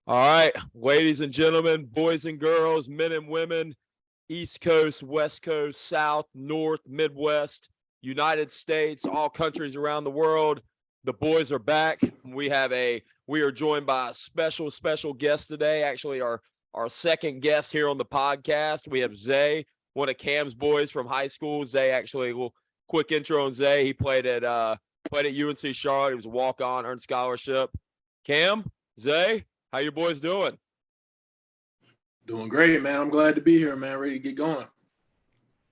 All right, ladies and gentlemen, boys and girls, men and women, East Coast, West Coast, South, North, Midwest, United States, all countries around the world. The boys are back. We are joined by a special guest today. Actually, our second guest here on the podcast. We have Zay, one of Cam's boys from high school. Zay, actually, a little quick intro on Zay. He played at UNC Charlotte. He was a walk-on, earned scholarship. Cam, Zay, how you boys doing? Doing great, man. I'm glad to be here, man. Ready to get going.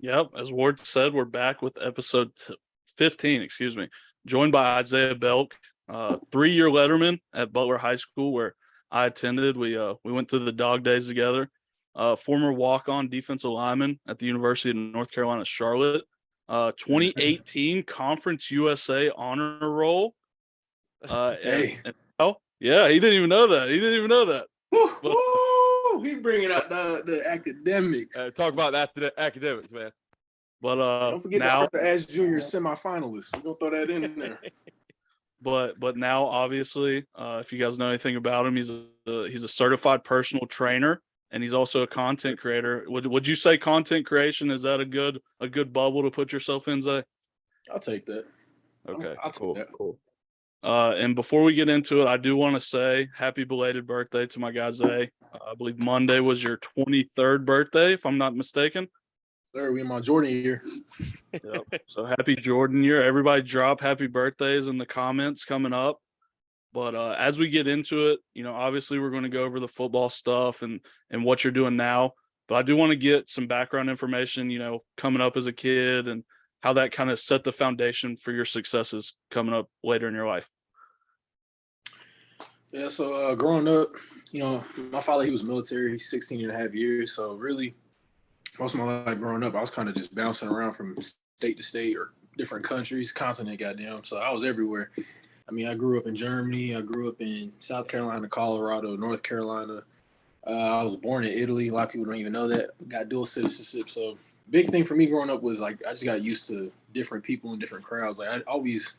Yep. As Ward said, we're back with episode 15, joined by Isaiah Belk, 3-year letterman at Butler High School, where I attended. We went through the dog days together. Former walk-on defensive lineman at the University of North Carolina, Charlotte. 2018 Conference USA honor roll. Yeah, he didn't even know that. He's bringing out the academics. Talk about that, the academics, man. But don't forget the Arthur Ashe Jr. semifinalist. We're gonna throw that in there. But now, obviously, if you guys know anything about him, he's a certified personal trainer, and he's also a content creator. Would you say content creation is that a good bubble to put yourself in, Zay? I'll take that. Okay, I'll take that. Cool. And before we get into it, I do want to say happy belated birthday to my guy Zay. I believe Monday was your 23rd birthday, if I'm not mistaken. Sir, we in my Jordan year. Yep. So happy Jordan year. Everybody drop happy birthdays in the comments coming up. But as we get into it, obviously we're going to go over the football stuff and what you're doing now. But I do want to get some background information, coming up as a kid and how that kind of set the foundation for your successes coming up later in your life. Yeah, so growing up, my father, he was military. He's 16 and a half years. So really, most of my life growing up, I was kind of just bouncing around from state to state or different countries, continent, goddamn. So I was everywhere. I mean, I grew up in Germany. I grew up in South Carolina, Colorado, North Carolina. I was born in Italy. A lot of people don't even know that. Got dual citizenship. So big thing for me growing up was, I just got used to different people and different crowds. I always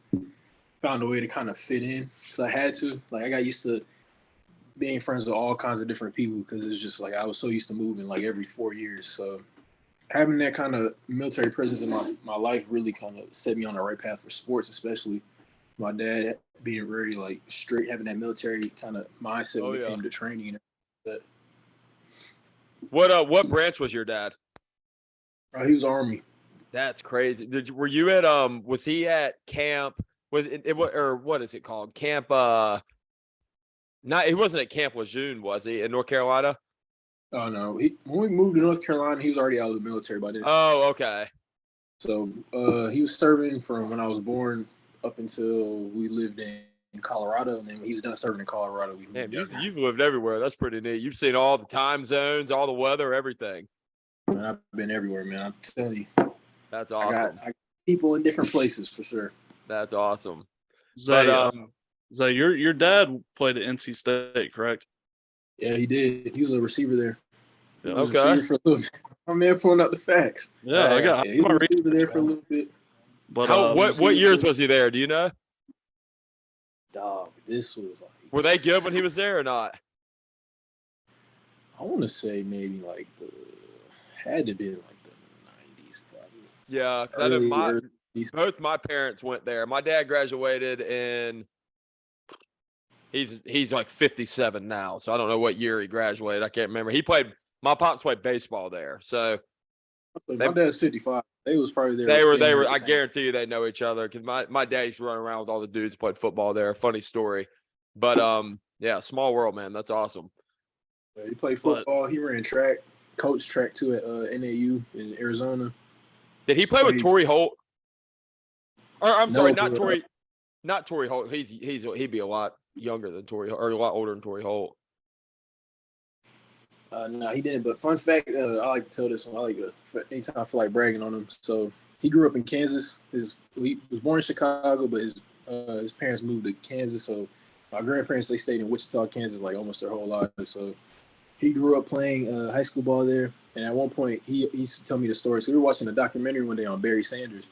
found a way to kind of fit in because I had to. I got used to being friends with all kinds of different people because it's just I was so used to moving every 4 years. So having that kind of military presence in my life really kind of set me on the right path for sports, especially my dad being very straight, having that military kind of mindset when it came to training. But what branch was your dad? He was Army. That's crazy. Were you at was he at camp? Was it or what is it called? Camp he wasn't at Camp Lejeune, was he, in North Carolina? Oh no. When we moved to North Carolina, he was already out of the military by then. Oh, okay. So he was serving from when I was born up until we lived in Colorado, and then when he was done serving in Colorado, we moved. Damn, you've lived everywhere. That's pretty neat. You've seen all the time zones, all the weather, everything. Man, I've been everywhere, man. I'm telling you. That's awesome. I got people in different places for sure. That's awesome. Zay, Zay, your dad played at NC State, correct? Yeah, he did. He was a receiver there. Yeah. Okay. For a little bit. My man pulling up the facts. Yeah, he was a receiver there for a little bit. But what years was he there? Do you know? Dog, this was were they good when he was there or not? I want to say maybe had to be the 90s probably. Yeah, both my parents went there. My dad graduated in. He's 57 now, so I don't know what year he graduated. I can't remember. My pops played baseball there, so. My dad's 55. They was probably there. They were. I guarantee you they know each other because my dad used to run around with all the dudes who played football there. Funny story, but yeah, small world, man. That's awesome. He played football. He ran track, coached track too at NAU in Arizona. Did he play with Torrey Holt? Or I'm sorry, not Torrey Holt. He'd be a lot younger than Torrey or a lot older than Torrey Holt. No, he didn't. But fun fact, I like to tell this one. Anytime I feel like bragging on him. So he grew up in Kansas. He was born in Chicago, but his parents moved to Kansas. So my grandparents, they stayed in Wichita, Kansas, almost their whole life. So he grew up playing high school ball there. And at one point, he used to tell me the story. So we were watching a documentary one day on Barry Sanders,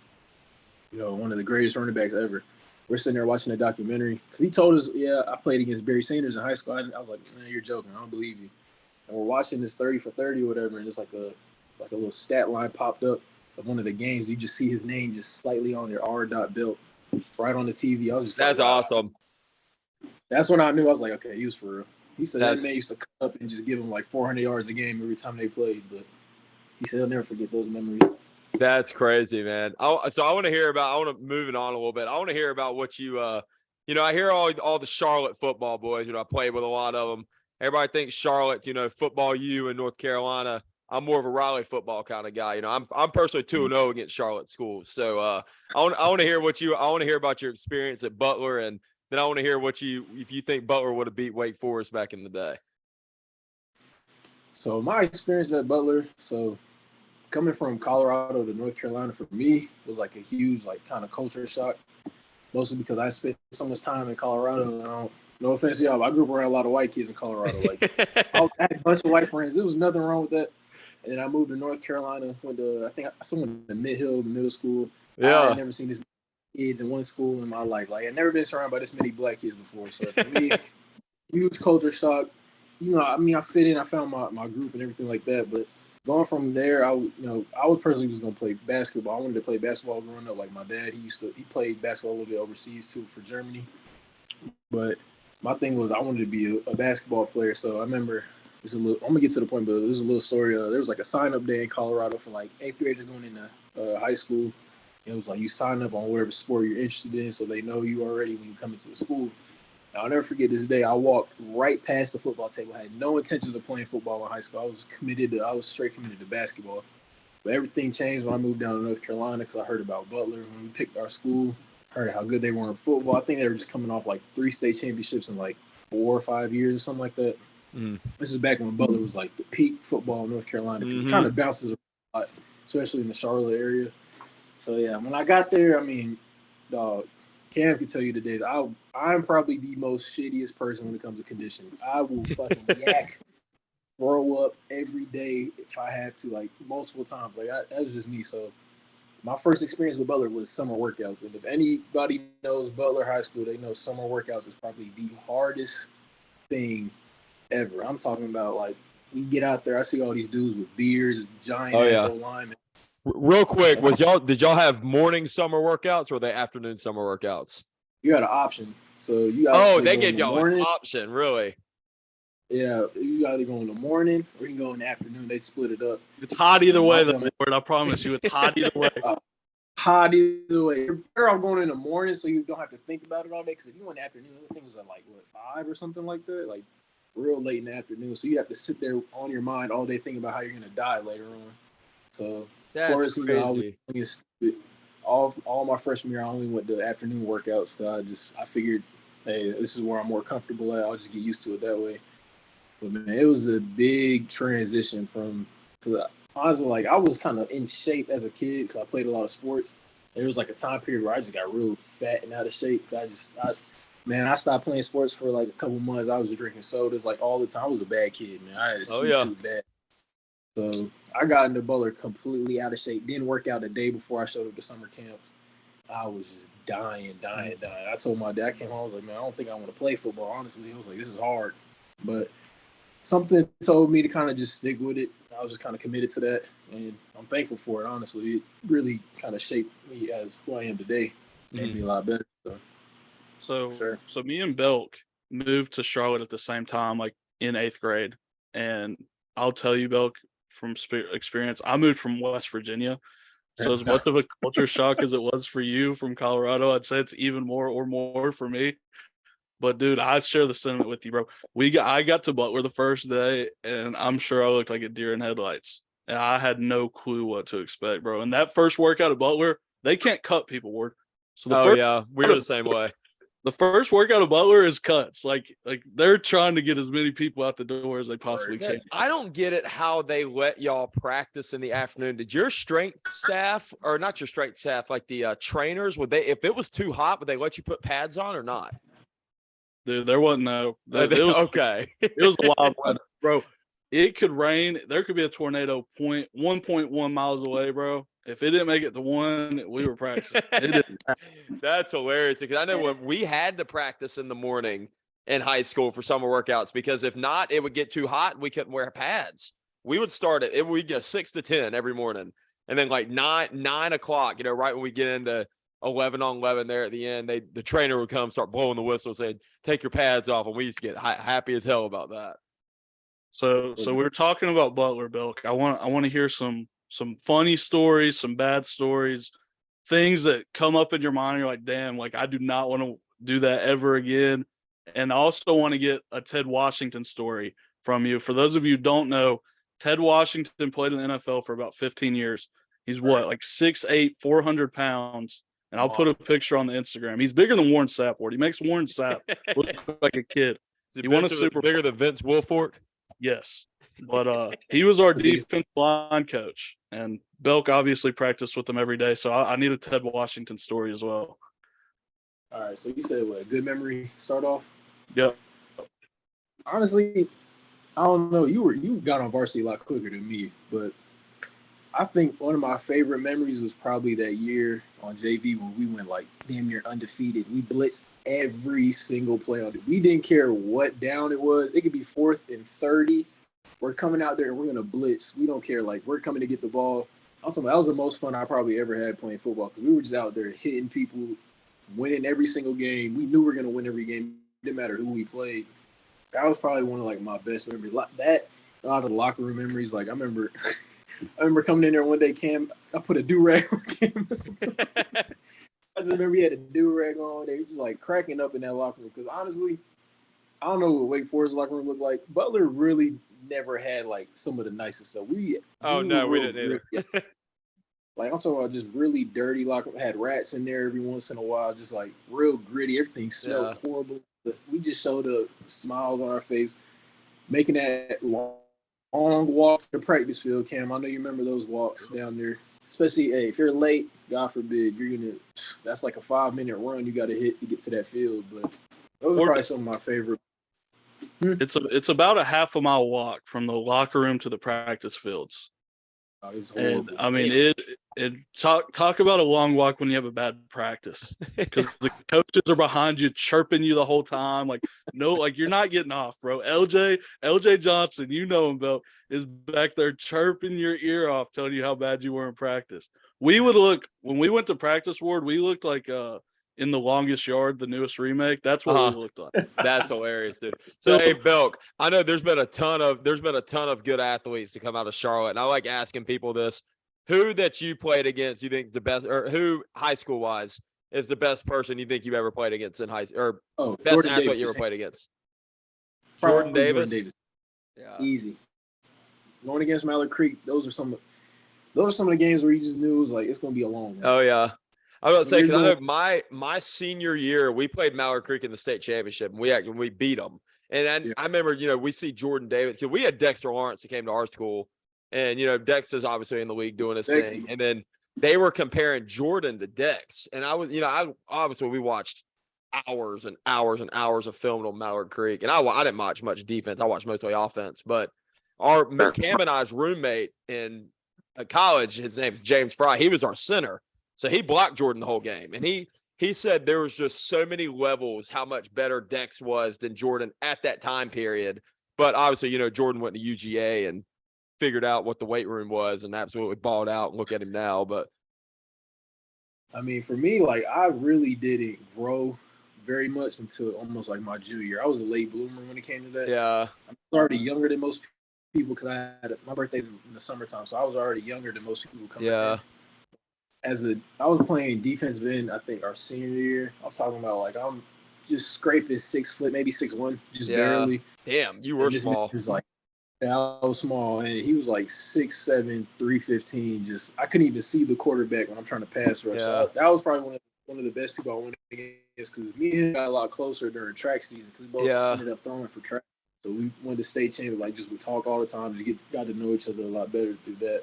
one of the greatest running backs ever. we're sitting there watching a documentary because he told us, yeah, I played against Barry Sanders in high school. I was like, man, you're joking. I don't believe you. And we're watching this 30 for 30 or whatever, and it's like a little stat line popped up of one of the games. You just see his name just slightly on there, R.Belk, right on the TV. I was just That's like, wow. awesome. That's when I knew. I was like, okay, he was for real. He said That- that man used to come up and just give him like 400 yards a game every time they played, but he said he'll never forget those memories. That's crazy, man. So I want to move it on a little bit. I want to hear about what you, I hear all the Charlotte football boys. I played with a lot of them. Everybody thinks Charlotte, football U in North Carolina. I'm more of a Raleigh football kind of guy. I'm personally 2-0 against Charlotte schools. So I want to hear I want to hear about your experience at Butler, and then I want to hear if you think Butler would have beat Wake Forest back in the day. So my experience at Butler, coming from Colorado to North Carolina for me was like a huge kind of culture shock, mostly because I spent so much time in Colorado. No offense to y'all, but I grew up around a lot of white kids in Colorado. I had a bunch of white friends. There was nothing wrong with that. And then I moved to North Carolina. Went to I went to Mid-Hill Middle School. Yeah. I had never seen this many kids in one school in my life. I'd never been surrounded by this many black kids before. So for me, huge culture shock. I fit in. I found my group and everything like that. But going from there, I was personally was going to play basketball. I wanted to play basketball growing up. Like my dad, he played basketball a little bit overseas too for Germany. But my thing was I wanted to be a basketball player. So I remember I'm gonna get to the point, but there's a little story. There was like a sign up day in Colorado for like 8th graders going into high school. It was like you sign up on whatever sport you're interested in, so they know you already when you come into the school. Now, I'll never forget this day. I walked right past the football table. I had no intentions of playing football in high school. I was straight committed to basketball. But everything changed when I moved down to North Carolina because I heard about Butler when we picked our school. Heard how good they were in football. I think they were just coming off like 3 state championships in like 4 or 5 years or something like that. This is back when Butler was like the peak football in North Carolina. It kind of bounces a lot, especially in the Charlotte area. So yeah, when I got there, dog, Cam can tell you today that I'm probably the most shittiest person when it comes to conditioning. I will fucking yak, throw up every day if I have to, like multiple times. That was just me. So my first experience with Butler was summer workouts. And if anybody knows Butler High School, they know summer workouts is probably the hardest thing ever. I'm talking about like we get out there, I see all these dudes with beards, giant old linemen. Real quick, did y'all have morning summer workouts or were they afternoon summer workouts? You had an option. So you got they gave y'all an option, really? Yeah, you either go in the morning or you can go in the afternoon. They'd split it up. It's hot either way, though, Lord. I promise you, it's hot either way. Hot either way. You're better off going in the morning so you don't have to think about it all day. Because if you went in the afternoon, I think it was at like 5 or something like that, like real late in the afternoon. So you have to sit there on your mind all day thinking about how you're gonna die later on. So that's crazy. All my freshman year, I only went to afternoon workouts. So I figured, hey, this is where I'm more comfortable at. I'll just get used to it that way. But man, it was a big transition because honestly, I was kind of in shape as a kid because I played a lot of sports. There was like a time period where I just got real fat and out of shape. I stopped playing sports for like a couple months. I was drinking sodas like all the time. I was a bad kid, man. I had a sweet tooth bad. So I got into Butler completely out of shape. Didn't work out the day before I showed up to summer camps. I was just dying. I told my dad, I came home, I was like, man, I don't think I want to play football, honestly. I was like, this is hard. But something told me to kind of just stick with it. I was just kind of committed to that. And I'm thankful for it, honestly. It really kind of shaped me as who I am today. Made me a lot better. So me and Belk moved to Charlotte at the same time, like in 8th grade. And I'll tell you, Belk, from experience, I moved from West Virginia. So as much of a culture shock as it was for you from Colorado, I'd say it's even more for me. But dude, I share the sentiment with you, bro. I got to Butler the first day, and I'm sure I looked like a deer in headlights. And I had no clue what to expect, bro. And that first workout at Butler, they can't cut people, Ward. So we were the same way. The first workout of Butler is cuts. Like they're trying to get as many people out the door as they possibly can. I don't get it how they let y'all practice in the afternoon. Did your strength staff, or not your strength staff, like the trainers, if it was too hot, would they let you put pads on or not? Dude, there wasn't no. Okay. It was a wild weather, bro. It could rain. There could be a tornado 1.1 miles away, bro. If it didn't make it to 1, we were practicing. It didn't. That's hilarious because I know when we had to practice in the morning in high school for summer workouts, because if not, it would get too hot and we couldn't wear pads. We would start it. We'd get 6 to 10 every morning, and then like 9 o'clock, right when we get into 11 on 11 there at the end, the trainer would come start blowing the whistle, saying, "Take your pads off," and we used to get happy as hell about that. So we were talking about Butler, Belk. I want to hear some funny stories, some bad stories, things that come up in your mind. You're like, damn, like I do not want to do that ever again. And I also want to get a Ted Washington story from you. For those of you who don't know, Ted Washington played in the NFL for about 15 years. He's what, like 6'8", 400 pounds. And I'll put a picture on the Instagram. He's bigger than Warren Sapp. He makes Warren Sapp look like a kid. He won a Super Bowl. Bigger than Vince Wilfork? Yes. But he was our defensive line coach. And Belk obviously practiced with him every day. So I need a Ted Washington story as well. All right. So you said what, a good memory start off? Yep. Honestly, I don't know. You got on varsity a lot quicker than me, but I think one of my favorite memories was probably that year on JV when we went like damn near undefeated. We blitzed every single play on it. We didn't care what down it was. It could be 4th and 30. We're coming out there and we're gonna blitz. We don't care. Like, we're coming to get the ball. I'm talking about, that was the most fun I probably ever had playing football, because we were just out there hitting people, winning every single game. We knew we were gonna win every game. It didn't matter who we played. That was probably one of like my best memories. That, a lot of the locker room memories. Like I remember coming in there one day, Cam, I put a do-rag on Cam or something. I just remember he had a do-rag on. They were just like cracking up in that locker room. Because honestly, I don't know what Wake Forest locker room looked like. Butler really never had like some of the nicest stuff. We didn't either. Like, I'm talking about just really dirty locker room. Had rats in there every once in a while, just like real gritty. Everything smelled horrible. But we just showed up, smiles on our face, making that long walk to the practice field. Cam, I know you remember those walks down there. Especially, hey, if you're late, God forbid, that's like a 5-minute run you got to hit to get to that field. But those are probably some of my favorite. It's about a half a mile walk from the locker room to the practice fields. And I mean, talk about a long walk when you have a bad practice, because the coaches are behind you chirping you the whole time. Like, no, like you're not getting off, bro. LJ Johnson, you know him, Bill, is back there chirping your ear off, telling you how bad you were in practice. When we went to practice ward, we looked like in The Longest Yard, the newest remake. That's what we looked like. That's hilarious, dude. So, hey, Belk, I know there's been a ton of good athletes to come out of Charlotte, and I like asking people this: who that you played against, you think the best, or who high school wise is the best person you think you've ever played against in high school, or best Jordan athlete Davis. you ever played against? Jordan Davis. Yeah, easy. Going against Mallard Creek, those are some of the games where you just knew it was like it's going to be a long one. Oh yeah. I was about to say, because I know my senior year, we played Mallard Creek in the state championship, and we beat them. And I remember, we see Jordan Davis, because we had Dexter Lawrence that came to our school, and Dexter's obviously in the league doing his thing. And then they were comparing Jordan to Dex, and I was, obviously we watched hours and hours and hours of film on Mallard Creek, and I didn't watch much defense. I watched mostly offense. But Cam and I's roommate in college, his name is James Fry. He was our center. So he blocked Jordan the whole game. And he said there was just so many levels how much better Dex was than Jordan at that time period. But obviously, Jordan went to UGA and figured out what the weight room was and absolutely balled out, and look at him now. But I mean, for me, like, I really didn't grow very much until almost like my junior year. I was a late bloomer when it came to that. Yeah. I'm already younger than most people because my birthday was in the summertime. So I was already younger than most people coming in. I was playing defensive end, I think our senior year. I'm talking about like I'm just scraping 6 foot, maybe 6'1", just barely. Damn, you were small. I was small, and he was like 6'7", 315. Just I couldn't even see the quarterback when I'm trying to pass rush. So that was probably one of the best people I went against, because me and him got a lot closer during track season because we both ended up throwing for track. So we went to state champion, like just would talk all the time, got to know each other a lot better through that.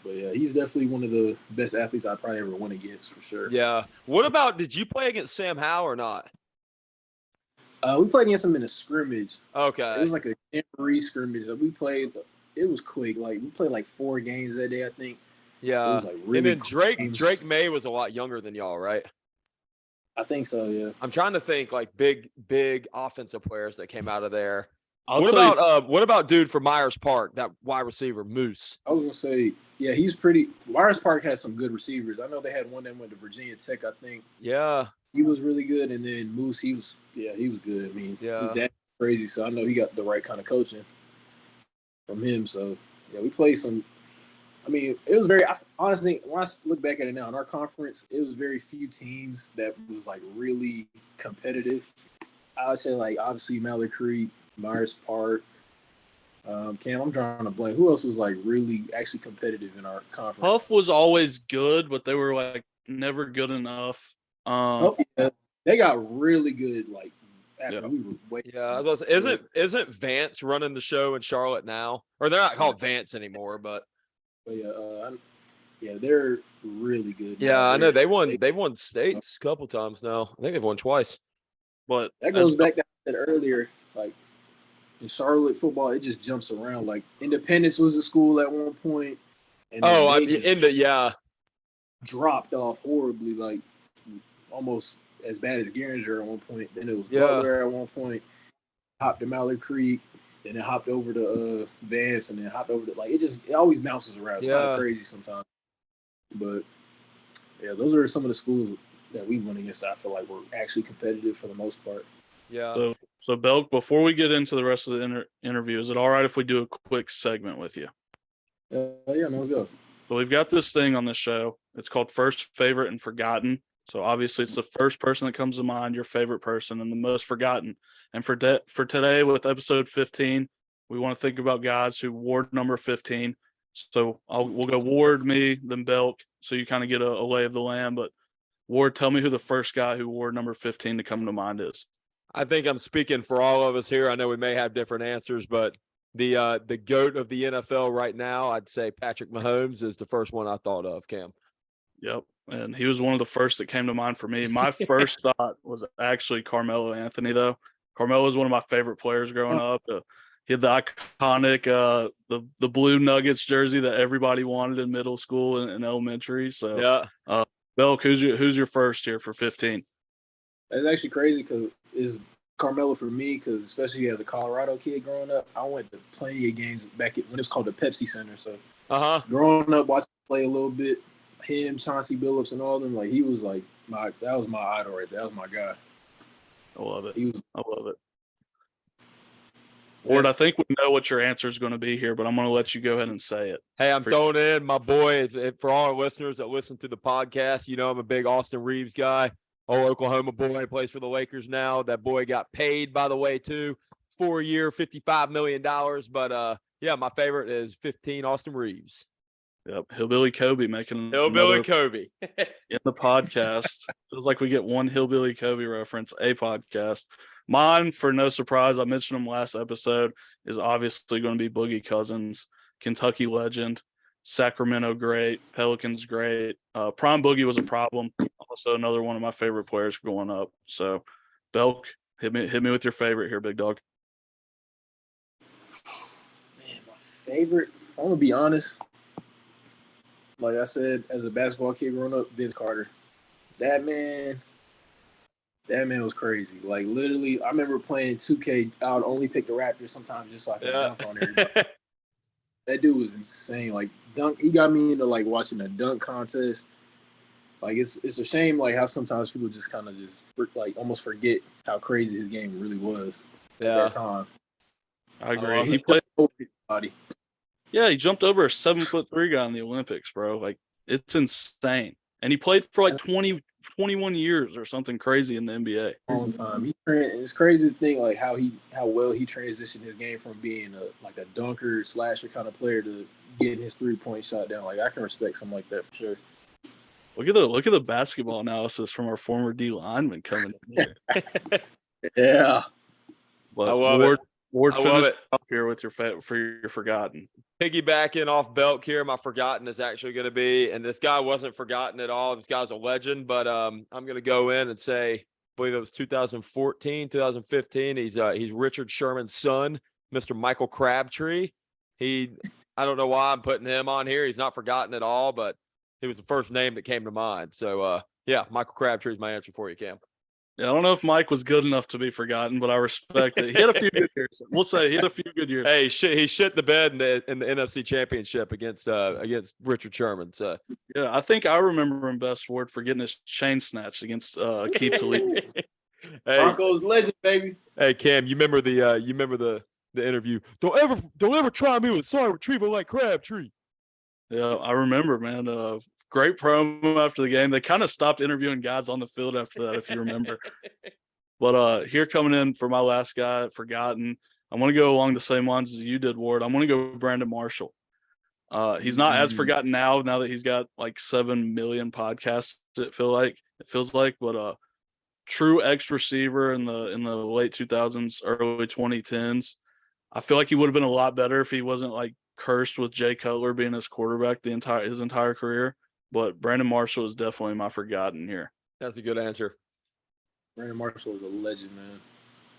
But yeah, he's definitely one of the best athletes I probably ever went against, for sure. Yeah. What about, did you play against Sam Howell or not? We played against him in a scrimmage. Okay. It was like a jamboree scrimmage. We played. It was quick. Like, we played like 4 games that day, I think. Yeah. was like And really then games. Drake May was a lot younger than y'all, right? I think so, yeah. I'm trying to think like big offensive players that came out of there. I'll What tell you, about what about dude from Myers Park, that wide receiver, Moose? I was gonna say, yeah, he's pretty. Myers Park has some good receivers. I know they had one that went to Virginia Tech. I think Yeah. he was really good, and then Moose, he was good. I mean, Yeah. his dad was crazy, so I know he got the right kind of coaching from him. So yeah, we played some. I mean, it was very honestly. When I look back at it now, in our conference, it was very few teams that was like really competitive. I would say like obviously Mallard Creek, Myers Park. Cam, I'm drawing a blank. Who else was like really actually competitive in our conference? Huff was always good, but they were like never good enough. Oh, yeah. They got really good like after we were way. Yeah. Isn't Vance running the show in Charlotte now? Or they're not called Vance anymore, but yeah, they're really good. yeah, I know they've won states a couple times now. I think they've won twice. But That goes back to what I said earlier, like in Charlotte football, it just jumps around. Like Independence was a school at one point, and dropped off horribly, like almost as bad as Garinger at one point. Then it was Butler at one point, hopped to Mallard Creek, then it hopped over to Vance, and then hopped over to it always bounces around. It's kind of crazy sometimes. But yeah, those are some of the schools that we went against. I feel like were actually competitive for the most part. Yeah. So Belk, before we get into the rest of the interview, is it all right if we do a quick segment with you? Yeah, man, let's go. So we've got this thing on the show. It's called First Favorite and Forgotten. So obviously it's the first person that comes to mind, your favorite person, and the most forgotten. And for today, with episode 15, we want to think about guys who wore number 15. So we'll go Ward, me, then Belk, so you kind of get a lay of the land. But Ward, tell me who the first guy who wore number 15 to come to mind is. I think I'm speaking for all of us here. I know we may have different answers, but the GOAT of the NFL right now, I'd say Patrick Mahomes is the first one I thought of, Cam. Yep. And he was one of the first that came to mind for me. My first thought was actually Carmelo Anthony, though. Carmelo was one of my favorite players growing up. He had the iconic the blue Nuggets jersey that everybody wanted in middle school and elementary. So yeah. Belk, who's your first here for 15? That's actually crazy because it's Carmelo for me, because especially as a Colorado kid growing up, I went to plenty of games back when it was called the Pepsi Center. So growing up, watching him play a little bit, him, Chauncey Billups, and all of them, like he was like that was my idol right there. That was my guy. I love it. I love it. Ward, I think we know what your answer is going to be here, but I'm going to let you go ahead and say it. Hey, I'm throwing in my boy. For all our listeners that listen to the podcast, you know I'm a big Austin Reeves guy. Old Oklahoma boy, plays for the Lakers now. That boy got paid, by the way, too. 4-year, $55 million. But, yeah, my favorite is 15, Austin Reeves. Yep, Hillbilly Kobe making Hillbilly Kobe in the podcast. Feels like we get one Hillbilly Kobe reference, a podcast. Mine, for no surprise, I mentioned him last episode, is obviously going to be Boogie Cousins, Kentucky legend, Sacramento great, Pelicans great. Prime Boogie was a problem. Also another one of my favorite players growing up. So, Belk, hit me with your favorite here, big dog. Man, my favorite, I'm going to be honest. Like I said, as a basketball kid growing up, Vince Carter. That man was crazy. Like literally, I remember playing 2K. I would only pick the Raptors sometimes just so I could dunk on everybody. That dude was insane. Like dunk, he got me into like watching a dunk contest. Like it's a shame like how sometimes people just kind of just like almost forget how crazy his game really was at that time. I agree. He played everybody. Yeah, he jumped over a 7'3" guy in the Olympics, bro. Like it's insane. And he played for like 21 years or something crazy in the NBA. Long time. It's crazy to think like how well he transitioned his game from being a dunker slasher kind of player to getting his 3-point shot down. Like I can respect something like that for sure. Look at the basketball analysis from our former D lineman coming in here. Yeah, but I love it. Ward, finish up here with your forgotten. Piggybacking off Belk here, my forgotten is actually going to be, and this guy wasn't forgotten at all. This guy's a legend, but I'm going to go in and say, I believe it was 2014, 2015. He's Richard Sherman's son, Mr. Michael Crabtree. I don't know why I'm putting him on here. He's not forgotten at all, but He was the first name that came to mind. So, yeah, Michael Crabtree is my answer for you, Cam. Yeah, I don't know if Mike was good enough to be forgotten, but I respect it. He had a few good years. We'll say he had a few good years. Hey, he shit the bed in the NFC Championship against Richard Sherman. So yeah, I think I remember him best for getting his chain snatched against Keith Toledo. Hey, Broncos legend, baby. hey, Cam, you remember the interview? Don't ever try me with sorry retriever like Crabtree. Yeah, I remember, man. Great promo after the game. They kind of stopped interviewing guys on the field after that, if you remember. But here coming in for my last guy, forgotten. I'm going to go along the same lines as you did, Ward. I'm going to go Brandon Marshall. He's not as forgotten now that he's got like 7 million podcasts. It feels like, but true X receiver in the late 2000s, early 2010s. I feel like he would have been a lot better if he wasn't like cursed with Jay Cutler being his quarterback his entire career. But Brandon Marshall is definitely my forgotten here. That's a good answer. Brandon Marshall is a legend, man.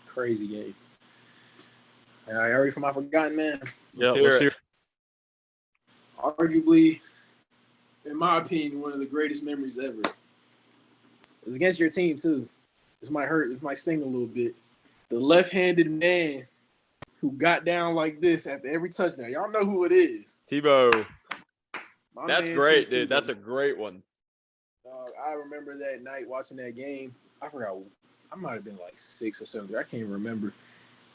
Crazy game. All right, ready for my forgotten man? Yeah, let's hear it. Arguably, in my opinion, one of the greatest memories ever. It was against your team, too. This might hurt. This might sting a little bit. The left-handed man who got down like this after every touchdown. Y'all know who it is. Tebow. My That's man, great, Tim dude. Tebow. That's a great one. I remember that night watching that game. I forgot. I might have been like 6 or 7. I can't even remember.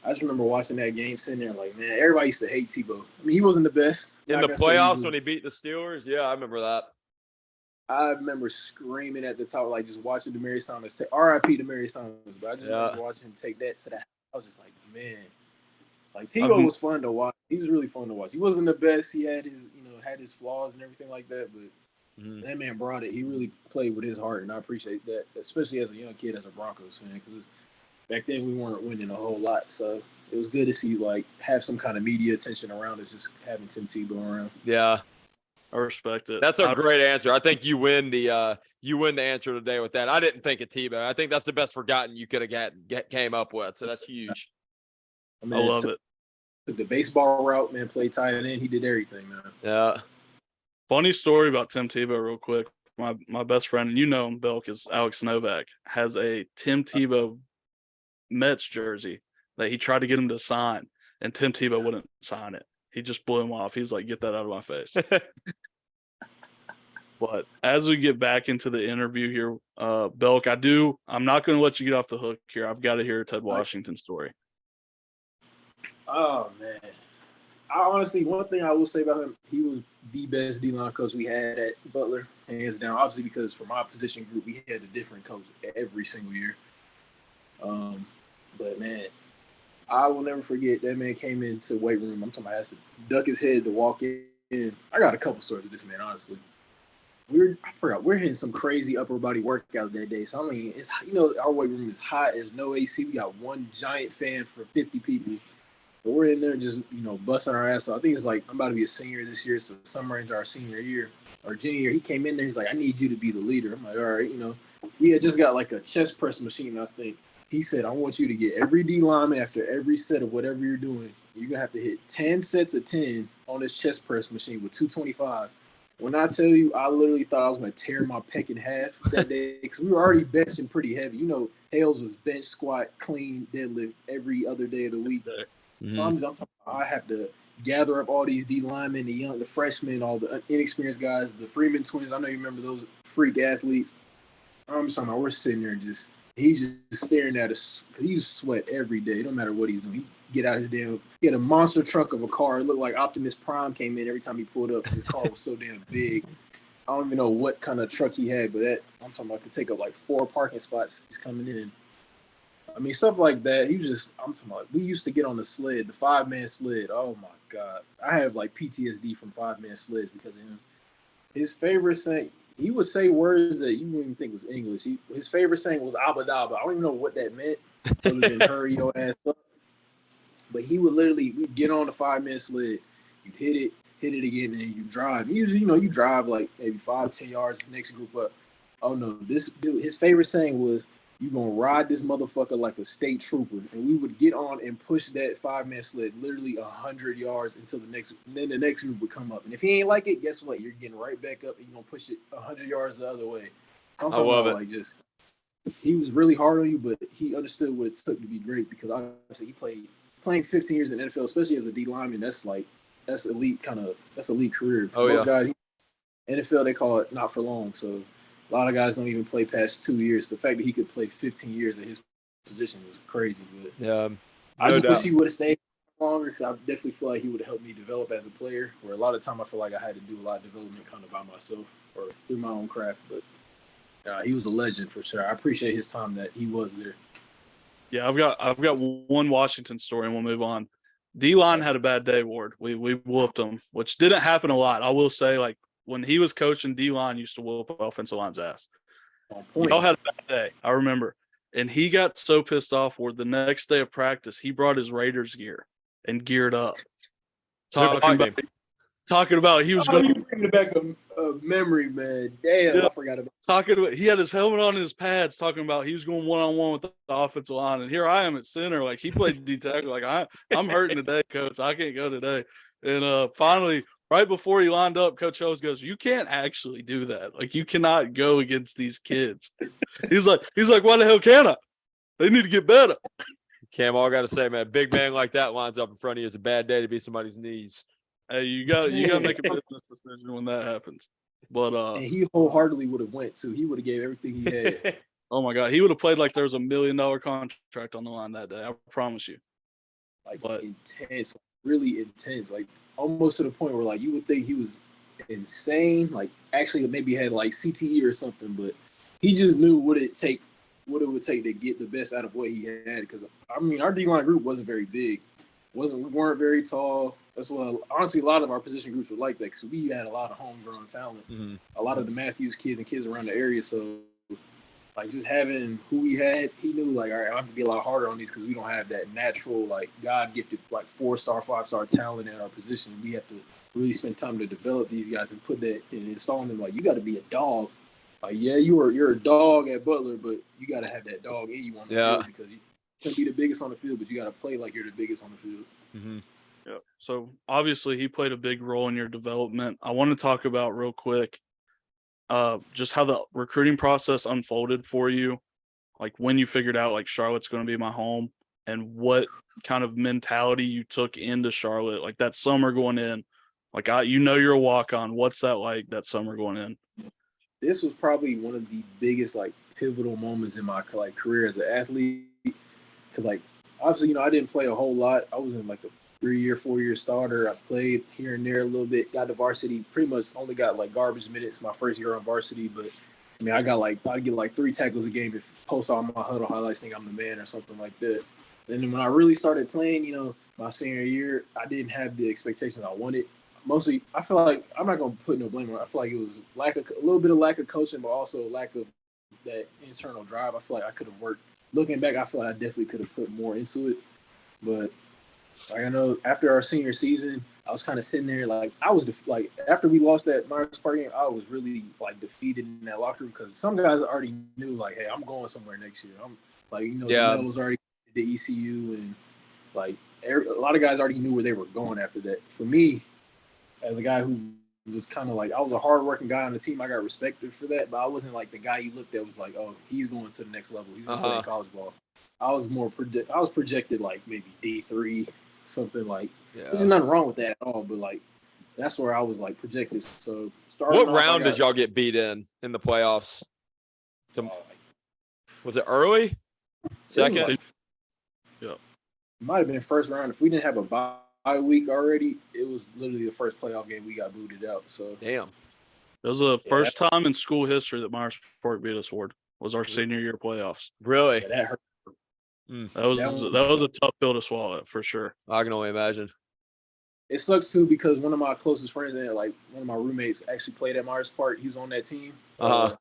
I just remember watching that game, sitting there like, man, everybody used to hate Tebow. I mean, he wasn't the best. In the playoffs when he beat the Steelers? Yeah, I remember that. I remember screaming at the top, like just watching Demaryius Thomas take R.I.P. Demaryius Thomas, but I just remember watching him take that to that. I was just like, man, like Tebow was fun to watch. He was really fun to watch. He wasn't the best. He had his flaws and everything like that, but that man brought it. He really played with his heart, and I appreciate that, especially as a young kid, as a Broncos fan, because back then we weren't winning a whole lot, so it was good to see have some kind of media attention around us, just having Tim Tebow around. Yeah. I respect it. That's a great answer. I think you win the answer today with that. I didn't think of Tebow. I think that's the best forgotten you could have came up with. So that's huge. I love it. Took the baseball route, man. Played tight end. He did everything, man. Yeah. Funny story about Tim Tebow, real quick. My best friend, and you know him, Belk, is Alex Novak, has a Tim Tebow Mets jersey that he tried to get him to sign, and Tim Tebow wouldn't sign it. He just blew him off. He's like, get that out of my face. But as we get back into the interview here, Belk, I'm not going to let you get off the hook here. I've got to hear a Ted Washington story. Oh, man. I honestly, one thing I will say about him, he was the best D-line coach we had at Butler, hands down. Obviously, because for my position group, we had a different coach every single year. But, man, I will never forget that man came into weight room. I'm talking about I had to duck his head to walk in. I got a couple stories of this man, honestly. We're hitting some crazy upper body workout that day. So I mean, it's our weight room is hot. There's no AC. We got one giant fan for 50 people. But we're in there just busting our ass off. I think it's like I'm about to be a senior this year. So summer into our senior year or junior year. He came in there. He's like, I need you to be the leader. I'm like, all right, we had just got like a chest press machine. I think he said, I want you to get every D lineman after every set of whatever you're doing. You're gonna have to hit 10 sets of 10 on this chest press machine with 225. When I tell you, I literally thought I was going to tear my pec in half that day because we were already benching pretty heavy. Hales was bench, squat, clean, deadlift every other day of the week. Mm-hmm. I'm talking about I have to gather up all these D linemen, the freshmen, all the inexperienced guys, the Freeman twins. I know you remember those freak athletes. I'm just talking about we're sitting there he's just staring at us. He used to sweat every day. It don't matter what he's doing. Get out his he had a monster truck of a car. It looked like Optimus Prime came in every time he pulled up. His car was so damn big. I don't even know what kind of truck he had, but I'm talking about could take up like 4 parking spots. He's coming in. I mean, stuff like that. I'm talking about, we used to get on the sled, the 5-man sled. Oh my God. I have like PTSD from 5-man sleds because of him. His favorite saying, he would say words that you wouldn't even think was English. His favorite saying was abadaba. I don't even know what that meant other than hurry your ass up. But he would we'd get on the 5-man sled, you'd hit it again, and you drive. Usually, you drive like maybe 5-10 yards, next group up. Oh no, this dude, his favorite saying was, You gonna ride this motherfucker like a state trooper, and we would get on and push that 5-man sled literally 100 yards until the next. And then the next group would come up, and if he ain't like it, guess what? You're getting right back up, and you're gonna push it 100 yards the other way. I'm talking love about it. like just he was really hard on you, but he understood what it took to be great because obviously he playing 15 years in the NFL, especially as a D lineman. That's elite that's elite career. Oh, Most yeah. guys, NFL they call it not for long, so. A lot of guys don't even play past 2 years. The fact that he could play 15 years at his position was crazy. But Yeah. I just doubt. wish he would have stayed longer because I definitely feel like he would have helped me develop as a player. Where a lot of time I feel like I had to do a lot of development kind of by myself or through my own craft. But he was a legend for sure. I appreciate his time that he was there. Yeah, I've got one Washington story, and we'll move on. D-line had a bad day, Ward. We whooped him, which didn't happen a lot. I will say, like, when he was coaching, D-line used to whoop offensive line's ass. On point. Y'all had a bad day, I remember. And he got so pissed off where the next day of practice, he brought his Raiders gear and geared up. Talking about he was going to bring it back a memory, man. Damn, Yeah. I forgot about he had his helmet on and his pads talking about he was going one-on-one with the offensive line. And here I am at center. Like, he played D tackle. Like, I'm hurting today, coach. I can't go today. And finally, right before he lined up, Coach Hose goes, "You can't actually do that. Like, you cannot go against these kids." He's like, "Why the hell can I? They need to get better." Cam, all I got to say, man, big man like that lines up in front of you is a bad day to be somebody's knees. Hey, you got to make a business decision when that happens. But and he wholeheartedly would have went too. He would have gave everything he had. oh my God, he would have played like there was $1 million contract on the line that day. I promise you. Like But- intense, really intense. Like almost to the point where like you would think he was insane. Like actually maybe had like CTE or something, but he just knew what it would take to get the best out of what he had. Because I mean, our D-line group wasn't very big. We weren't very tall. That's why honestly a lot of our position groups were like that because we had a lot of homegrown talent. Mm-hmm. A lot of the Matthews kids and kids around the area. So like just having who we had, he knew like, all right, I have to be a lot harder on these because we don't have that natural like God gifted like 4-star, 5-star talent in our position. We have to really spend time to develop these guys and put that and installing them like you got to be a dog. Like yeah, you're a dog at Butler, but you got to have that dog in you on the field because you can be the biggest on the field, but you got to play like you're the biggest on the field. Mm-hmm. Yeah. So obviously he played a big role in your development. I want to talk about real quick just how the recruiting process unfolded for you, like when you figured out like Charlotte's going to be my home and what kind of mentality you took into Charlotte, like that summer going in, like you're a walk-on. What's that like that summer going in? This was probably one of the biggest like pivotal moments in my like career as an athlete because like obviously I didn't play a whole lot. I was in like a 3-year, 4-year starter. I played here and there a little bit, got to varsity, pretty much only got like garbage minutes my first year on varsity, but I mean I'd get like 3 tackles a game if post all my huddle highlights think I'm the man or something like that. And then when I really started playing, my senior year, I didn't have the expectations I wanted. Mostly, I feel like I'm not gonna put no blame on it. I feel like it was a little bit of lack of coaching, but also lack of that internal drive. I feel like I could have worked. Looking back, I feel like I definitely could have put more into it. But like I know after our senior season, I was kind of sitting there like I was like after we lost that Myers Park game, I was really like defeated in that locker room because some guys already knew like, hey, I'm going somewhere next year. I'm like Mel was already at the ECU and like a lot of guys already knew where they were going after that. For me, as a guy who was kind of like I was a hardworking guy on the team, I got respected for that, but I wasn't like the guy you looked at was like, oh, he's going to the next level. He's going to play college ball. I was projected like maybe D3. Something like there's nothing wrong with that at all, but like that's where I was like projected. So what round did y'all get beat in the playoffs? Was it early? Second? It might have been first round. If we didn't have a bye week already, it was literally the first playoff game we got booted out. So damn. It was the first time in school history that Myers Park beat us, Ward. Was our senior year playoffs. Really? Yeah, that hurt. That was a tough pill to swallow for sure. I can only imagine. It sucks too because one of my closest friends and like one of my roommates actually played at Myers Park. He was on that team. His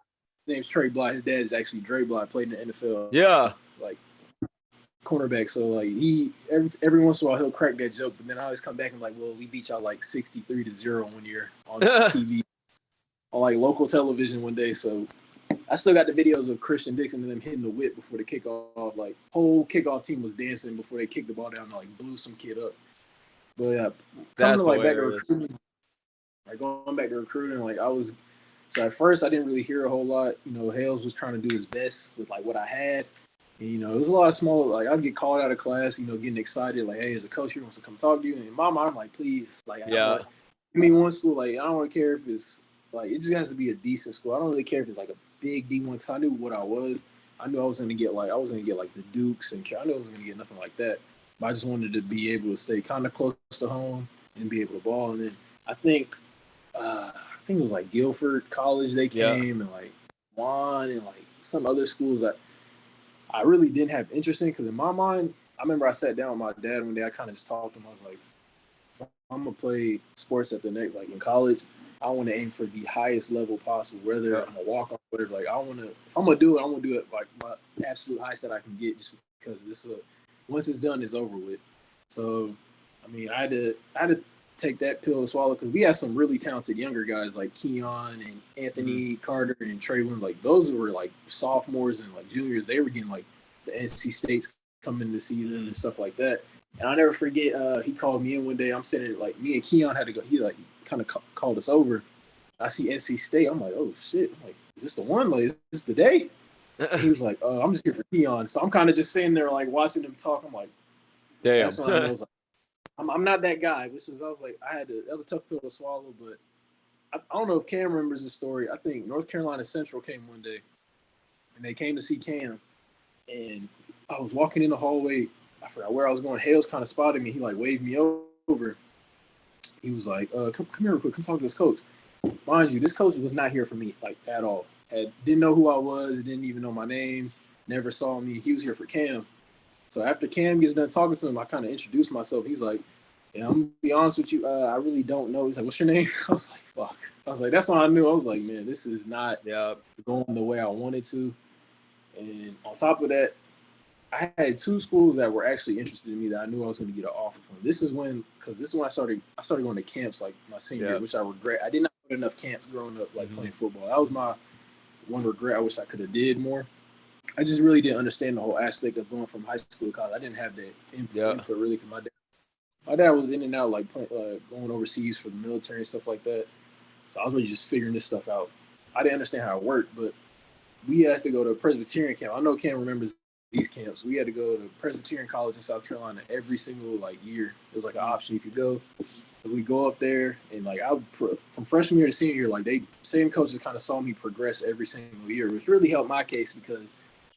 name's Trey Bly. His dad is actually Dre Bly. Played in the NFL. Yeah. Like cornerback. So like he every once in a while he'll crack that joke, but then I always come back and like, well, we beat y'all like 63-0 one year on TV on like local television one day. So I still got the videos of Christian Dixon and them hitting the whip before the kickoff. Like, whole kickoff team was dancing before they kicked the ball down and, like, blew some kid up. But, yeah, coming That's to, like, back to hilarious. recruiting, like, going back to recruiting, like, so at first I didn't really hear a whole lot. You know, Hales was trying to do his best with, like, what I had. And, you know, it was a lot of small, like, I'd get called out of class, you know, getting excited, like, hey, there's a coach here who wants to come talk to you. And in my mind, I'm like, please, like, Yeah. give me one school. Like, I don't really care if it's, like, it just has to be a decent school. I don't really care if it's, like, a big D1 because I knew what I was. I knew I was going to get, like, the Dukes, and I knew I wasn't going to get nothing like that. But I just wanted to be able to stay kind of close to home and be able to ball. And then I think it was, like, Guilford College they came and, like, Juan and, like, some other schools that I really didn't have interest in because in my mind, I remember I sat down with my dad one day. I kind of just talked to him. I was like, I'm going to play sports at the next, like in college. I want to aim for the highest level possible, whether I'm going to walk on whatever. Like, if I'm going to do it, I'm going to do it like my absolute highest that I can get just because once it's done, it's over with. So, I mean, I had to take that pill to swallow because we had some really talented younger guys like Keon and Anthony Carter and Traylon. Like, those were like sophomores and like juniors. They were getting like the NC States coming this season and stuff like that. And I'll never forget, he called me in one day. I'm sitting like me and Keon had to go. He like kind of called us over. I see NC State. I'm like, oh shit. I'm like, is this the one? Like, is this the day? He was like, I'm just here for Keon. So I'm kind of just sitting there like watching them talk. I'm like, Damn. that's when I was like, I'm not that guy. Which is, I was like, that was a tough pill to swallow. But I don't know if Cam remembers the story. I think North Carolina Central came one day, and they came to see Cam, and I was walking in the hallway. I forgot where I was going. Hales kind of spotted me. He like waved me over. He was like, come here real quick. Come talk to this coach. Mind you, this coach was not here for me, like, at all. Didn't know who I was. Didn't even know my name. Never saw me. He was here for Cam. So after Cam gets done talking to him, I kind of introduced myself. He's like, yeah, I'm going to be honest with you. I really don't know. He's like, what's your name? I was like, fuck. I was like, that's when I knew. I was like, man, this is not going the way I wanted to. And on top of that, I had two schools that were actually interested in me that I knew I was going to get an offer from. This is when I started going to camps like my senior year, which I regret. I did not go to enough camps growing up, like playing football. That was my one regret. I wish I could have did more. I just really didn't understand the whole aspect of going from high school to college. I didn't have that input really because my dad was in and out, like going overseas for the military and stuff like that. So I was really just figuring this stuff out. I didn't understand how it worked, but we had to go to a Presbyterian camp. I know Cam remembers these camps. We had to go to Presbyterian College in South Carolina every single like year. It was like an option you could go. So we go up there, and like from freshman year to senior year, like same coaches kind of saw me progress every single year, which really helped my case because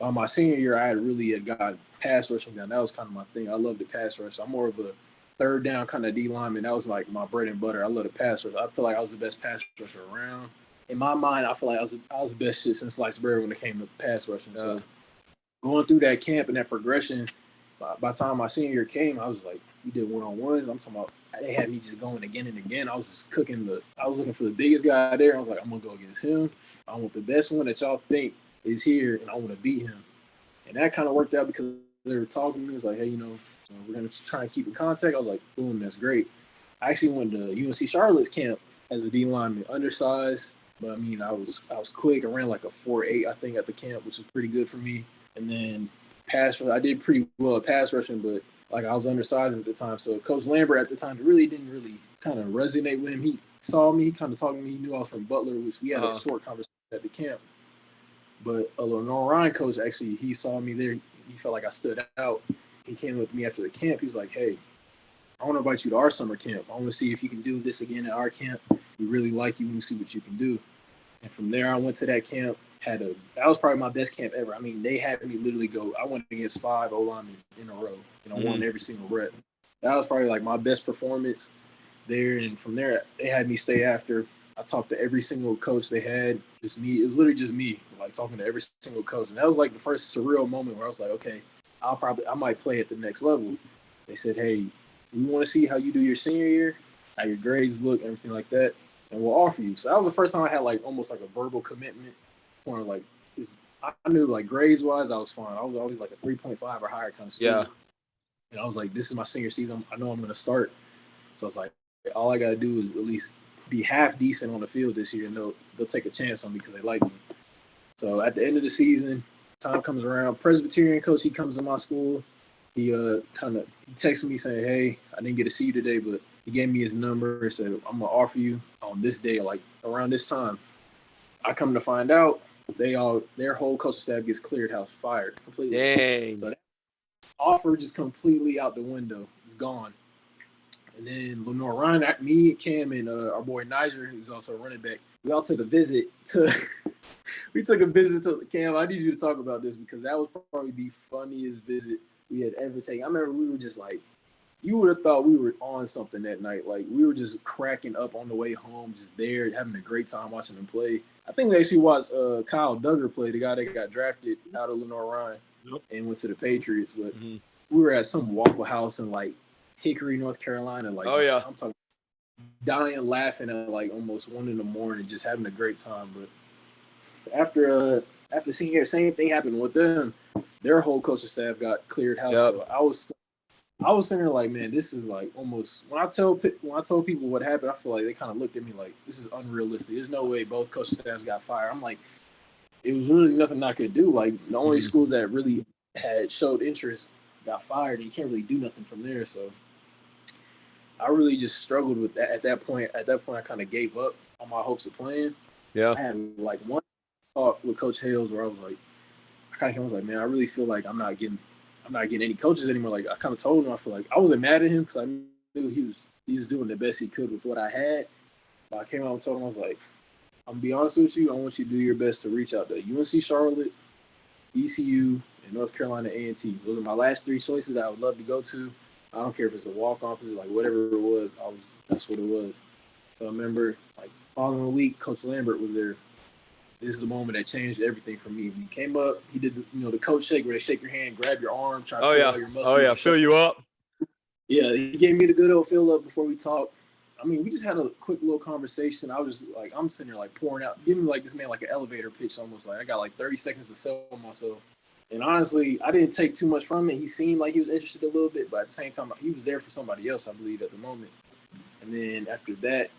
my senior year I had got pass rushing down. That was kind of my thing. I love the pass rush. I'm more of a third down kind of D lineman. That was like my bread and butter. I love the pass rush. I feel like I was the best pass rusher around. In my mind, I feel like I was the best shit since Sliced Bread when it came to pass rushing. So going through that camp and that progression, by the time my senior year came, I was like, we did one-on-ones. I'm talking about they had me just going again and again. I was just I was looking for the biggest guy there. I was like, I'm going to go against him. I want the best one that y'all think is here, and I want to beat him. And that kind of worked out because they were talking to me. It was like, hey, we're going to try and keep in contact. I was like, boom, that's great. I actually went to UNC Charlotte's camp as a D lineman, undersized. But, I mean, I was quick. I ran like a 4.8, I think, at the camp, which was pretty good for me. And then I did pretty well at pass rushing, but, like, I was undersized at the time. So Coach Lambert at the time didn't really kind of resonate with him. He saw me, he kind of talked to me. He knew I was from Butler, which we had a short conversation at the camp. But a Lenore Ryan coach, actually, he saw me there. He felt like I stood out. He came with me after the camp. He was like, hey, I want to invite you to our summer camp. I want to see if you can do this again at our camp. We really like you. We want to see what you can do. And from there, I went to that camp. That was probably my best camp ever. I mean, they had me literally go. I went against 5 O-linemen in a row, and I won every single rep. That was probably like my best performance there. And from there, they had me stay after. I talked to every single coach they had. Just me. It was literally just me, like talking to every single coach. And that was like the first surreal moment where I was like, okay, I might play at the next level. They said, hey, we want to see how you do your senior year, how your grades look, everything like that, and we'll offer you. So that was the first time I had like almost like a verbal commitment. Or like I knew like grades wise I was fine. I was always like a 3.5 or higher kind of student. Yeah. And I was like, this is my senior season. I know I'm going to start. So I was like, all I got to do is at least be half decent on the field this year, and they'll take a chance on me because they like me. So at the end of the season, time comes around. Presbyterian coach, he comes to my school. He he texted me saying, "Hey, I didn't get to see you today, but he gave me his number and said I'm gonna offer you on this day, like around this time." I come to find out their whole coaching staff gets cleared house, fired completely. Dang. So that offer just completely out the window. It's gone. And then Lenore Ryan, me, Cam, and our boy Niger, who's also a running back, we all took a visit to Cam. I need you to talk about this because that was probably the funniest visit we had ever taken. I remember we were just like, you would have thought we were on something that night. Like we were just cracking up on the way home, just there, having a great time watching them play. I think we actually watched Kyle Duggar play, the guy that got drafted out of Lenore Ryan and went to the Patriots. But we were at some Waffle House in like Hickory, North Carolina. Like, I'm talking dying laughing at like almost 1 a.m, just having a great time. But after senior year, same thing happened with them. Their whole coaching staff got cleared house. Yep. So I was sitting there like, man, this is like almost when I told people what happened, I feel like they kind of looked at me like this is unrealistic. There's no way both coaching staffs got fired. I'm like, it was really nothing I could do. Like the only schools that really had showed interest got fired, and you can't really do nothing from there. So I really just struggled with that at that point. At that point, I kind of gave up on my hopes of playing. Yeah. I had like one talk with Coach Hales where I was like, man, I really feel like I'm not getting any coaches anymore. Like I kind of told him, I feel like I wasn't mad at him because I knew he was doing the best he could with what I had. But I came out and told him, I was like, I'm gonna be honest with you, I want you to do your best to reach out to UNC Charlotte, ECU, and North Carolina A&T. Those are my last 3 choices that I would love to go to. I don't care if it's a walk-on position, like whatever it was, that's what it was. So I remember, like, following week, Coach Lambert was there. This is the moment that changed everything for me. When he came up, he did the coach shake where they shake your hand, grab your arm, try to feel all your muscles. Oh, yeah, fill you up. Yeah, he gave me the good old fill up before we talked. I mean, we just had a quick little conversation. I was just like, I'm sitting there like pouring out, giving like this man like an elevator pitch almost. Like I got like 30 seconds to sell myself. And honestly, I didn't take too much from it. He seemed like he was interested a little bit, but at the same time, he was there for somebody else, I believe, at the moment. And then after that,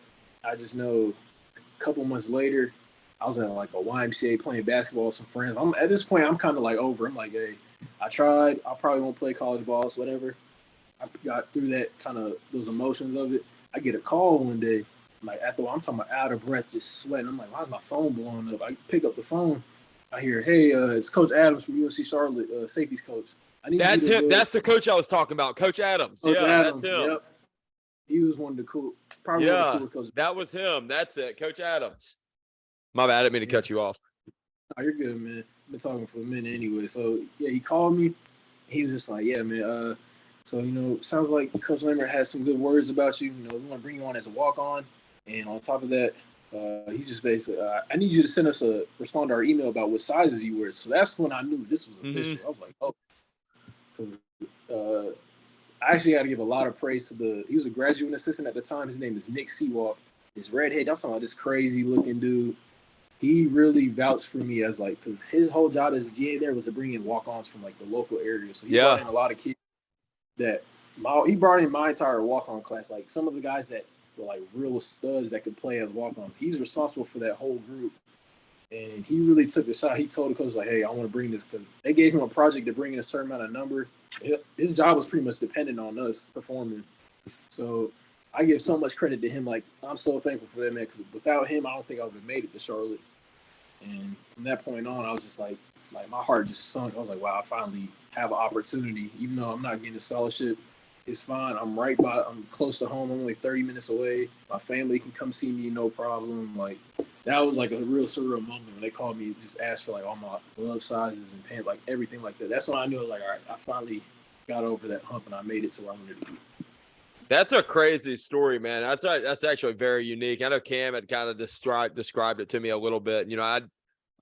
I just know a couple months later, I was at like a YMCA playing basketball with some friends. At this point, I'm kind of like over. I'm like, hey, I tried. I probably won't play college balls, whatever. I got through that kind of those emotions of it. I get a call one day, like I'm talking about out of breath, just sweating. I'm like, why is my phone blowing up? I pick up the phone. I hear, hey, it's Coach Adams from UNC Charlotte, safeties coach. That's him. That's the coach I was talking about, Coach Adams. Coach Adams, that's him. Yep. He was one of the cool, probably one of the coolest coaches. That was him. That's it, Coach Adams. My bad, I didn't mean to cut you off. Oh, you're good, man. Been talking for a minute anyway. So yeah, he called me. He was just like, yeah, man. So sounds like Coach Lambert has some good words about you. We want to bring you on as a walk-on, and on top of that, he just basically, I need you to respond to our email about what sizes you wear. So that's when I knew this was official. I was like, oh, because I actually got to give a lot of praise to he was a graduate assistant at the time. His name is Nick Seawalk. His redhead. I'm talking about this crazy looking dude. He really vouched for me as because his whole job as a GA there was to bring in walk-ons from like the local area. So he brought in a lot of kids he brought in my entire walk-on class. Like some of the guys that were like real studs that could play as walk-ons. He's responsible for that whole group. And he really took the shot. He told the coach, like, hey, I want to bring this because they gave him a project to bring in a certain amount of number. His job was pretty much dependent on us performing. So I give so much credit to him. Like, I'm so thankful for that, man, because without him, I don't think I would have made it to Charlotte. And from that point on, I was just like my heart just sunk. I was like, wow, I finally have an opportunity. Even though I'm not getting a scholarship, it's fine. I'm close to home. I'm only 30 minutes away. My family can come see me, no problem. Like, that was like a real surreal moment when they called me, just asked for like all my glove sizes and pants, like everything like that. That's when I knew, like, all right, I finally got over that hump and I made it to where I wanted to be. That's a crazy story, man. That's actually very unique. I know Cam had kind of described it to me a little bit.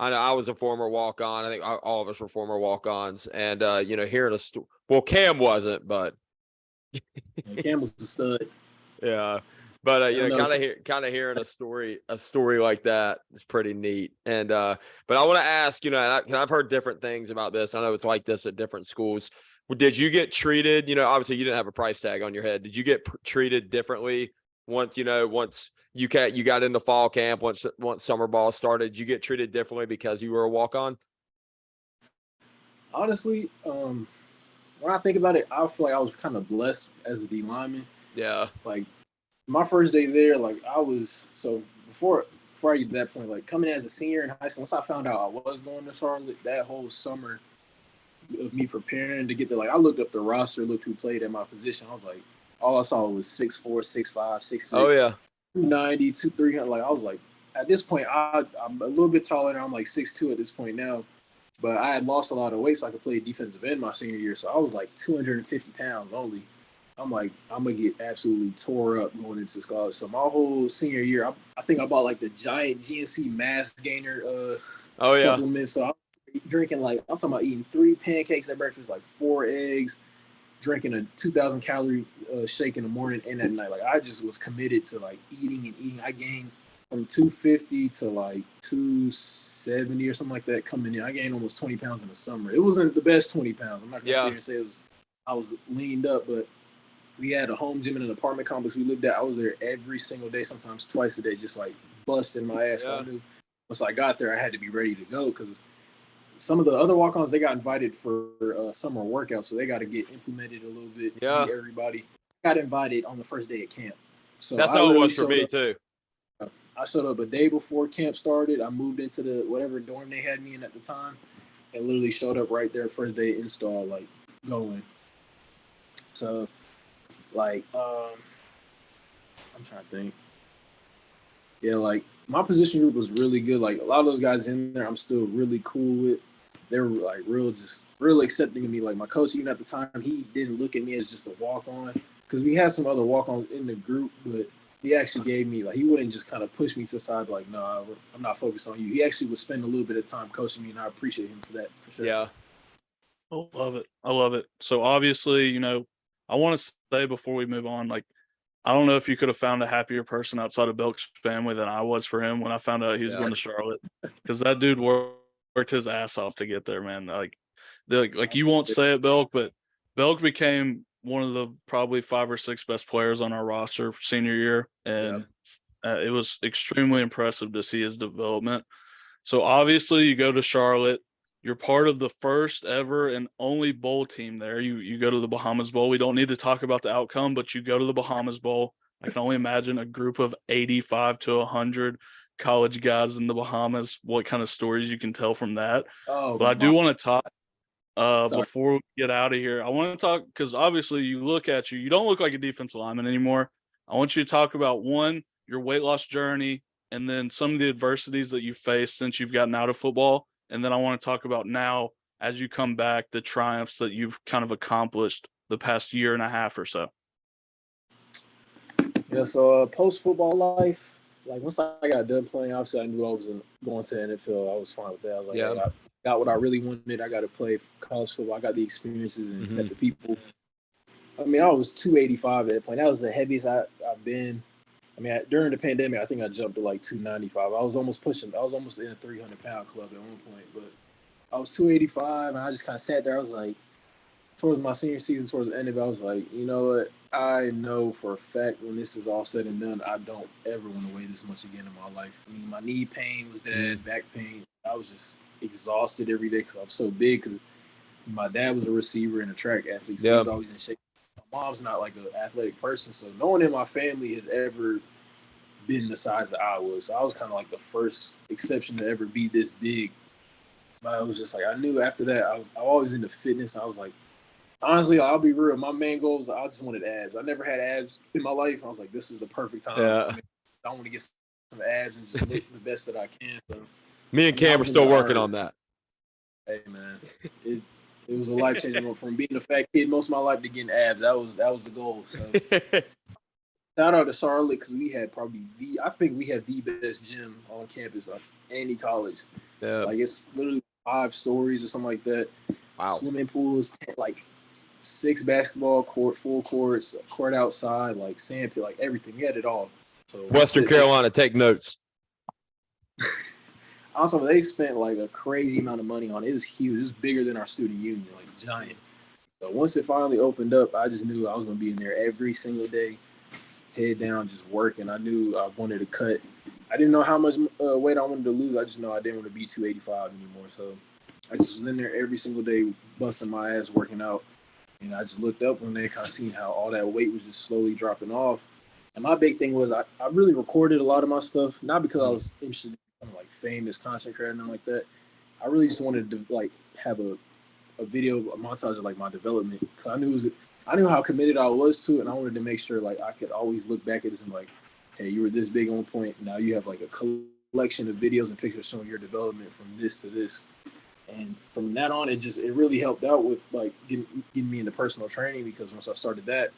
I know I was a former walk-on. I think all of us were former walk-ons, and hearing a story. Well, Cam wasn't, but Cam was a stud. Yeah, but kind of hearing a story like that is pretty neat. And but I want to ask, and I've heard different things about this. I know it's like this at different schools. Did you get treated? Obviously you didn't have a price tag on your head. Did you get treated differently once you got into fall camp once summer ball started? Did you get treated differently because you were a walk-on? Honestly, when I think about it, I feel like I was kind of blessed as a D lineman. Yeah. Like my first day there, like I was so before I get to that point, like coming as a senior in high school. Once I found out I was going to Charlotte, that whole summer of me preparing to get there, like I looked up the roster, looked who played at my position. I was like, all I saw was 6'4", 6'5", 6'6". Oh yeah. 290, 300. Like I was like, at this point, I'm a little bit taller than I'm like 6'2" at this point now. But I had lost a lot of weight, so I could play defensive end my senior year. So I was like 250 pounds only. I'm like, I'm gonna get absolutely tore up going into college. So my whole senior year, I think I bought like the giant GNC mass gainer Oh yeah. supplement. So I'm drinking like, I'm talking about eating 3 pancakes at breakfast, like 4 eggs, drinking a 2,000 calorie shake in the morning and at night. Like I just was committed to like eating and eating. I gained from 250 to like 270 or something like that coming in. I gained almost 20 pounds in the summer. It wasn't the best 20 pounds. I'm not gonna sit here and say I was leaned up, but we had a home gym in an apartment complex we lived at. I was there every single day, sometimes twice a day, just like busting my ass. Yeah. I knew once I got there, I had to be ready to go because some of the other walk-ons, they got invited for summer workouts, so they got to get implemented a little bit. Yeah. Meet everybody got invited on the first day of camp. So That's I how it literally was for me too. I showed up a day before camp started. I moved into the whatever dorm they had me in at the time, and literally showed up right there first day install, like going. So, like, I'm trying to think. Yeah, like my position group was really good. Like a lot of those guys in there, I'm still really cool with. They were like real accepting of me. Like my coach, even at the time, he didn't look at me as just a walk on because we had some other walk ons in the group, but he actually gave me like he wouldn't just kind of push me to the side like, no, I'm not focused on you. He actually would spend a little bit of time coaching me, and I appreciate him for that for sure. Yeah. I love it. I love it. So obviously, I want to say before we move on, like, I don't know if you could have found a happier person outside of Belk's family than I was for him when I found out he was going to Charlotte, because that dude worked his ass off to get there, man. Like you won't say it, Belk, but Belk became one of the probably 5 or 6 best players on our roster senior year, and it was extremely impressive to see his development. So obviously, you go to Charlotte. You're part of the first ever and only bowl team there. You go to the Bahamas Bowl. We don't need to talk about the outcome, but you go to the Bahamas Bowl. I can only imagine a group of 85 to 100 college guys in the Bahamas, what kind of stories you can tell from that. But I do want to talk before we get out of here. I want to talk because obviously you don't look like a defensive lineman anymore. I want you to talk about your weight loss journey, and then some of the adversities that you faced since you've gotten out of football. And then I want to talk about now, as you come back, the triumphs that you've kind of accomplished the past year and a half or so. Yeah, so post-football life, like once I got done playing, obviously I knew I was going to the NFL. I was fine with that. I was like, I got what I really wanted. I got to play college football. I got the experiences and met the people. I mean, I was 285 at that point. That was the heaviest I've been. I mean, during the pandemic, I think I jumped to like 295. I was almost in a 300-pound club at one point, but I was 285, and I just kind of sat there. I was like, towards my senior season, towards the end of it, I was like, you know what? I know for a fact when this is all said and done, I don't ever want to weigh this much again in my life. I mean, my knee pain was bad, back pain. I was just exhausted every day because I was so big. Because my dad was a receiver and a track athlete, so he was always in shape. My mom's not like an athletic person, so no one in my family has ever been the size that I was. So I was kind of like the first exception to ever be this big. But I was just like, I knew after that, I was always into fitness. I was like, honestly, I'll be real. My main goal was I just wanted abs. I never had abs in my life. I was like, this is the perfect time. I want to get some abs and just look the best that I can. So, me and Cam are still working on that. Hey, man. It was a life-changing moment from being a fat kid most of my life to getting abs. That was the goal. So shout out to Charlotte because we had probably the best gym on campus of any college. Yeah. Like it's literally 5 stories or something like that. Wow. Swimming pools, 6 basketball court, full courts, court outside, like sand pit, like everything. We had it all. So Western Carolina, take notes. Also, they spent like a crazy amount of money on it. It was huge. It was bigger than our student union, like giant. So once it finally opened up, I just knew I was going to be in there every single day, head down, just working. I knew I wanted to cut. I didn't know how much weight I wanted to lose. I just know I didn't want to be 285 anymore. So I just was in there every single day, busting my ass, working out. And I just looked up one day, kind of seen how all that weight was just slowly dropping off. And my big thing was I really recorded a lot of my stuff, not because I was interested in becoming like famous content creator and nothing like that. I really just wanted to like have a video, a montage of like my development. Cause I knew how committed I was to it, and I wanted to make sure like I could always look back at this and like, hey, you were this big on one point. Now you have like a collection of videos and pictures showing your development from this to this. And from that on, it really helped out with like getting me into personal training, because once I started that,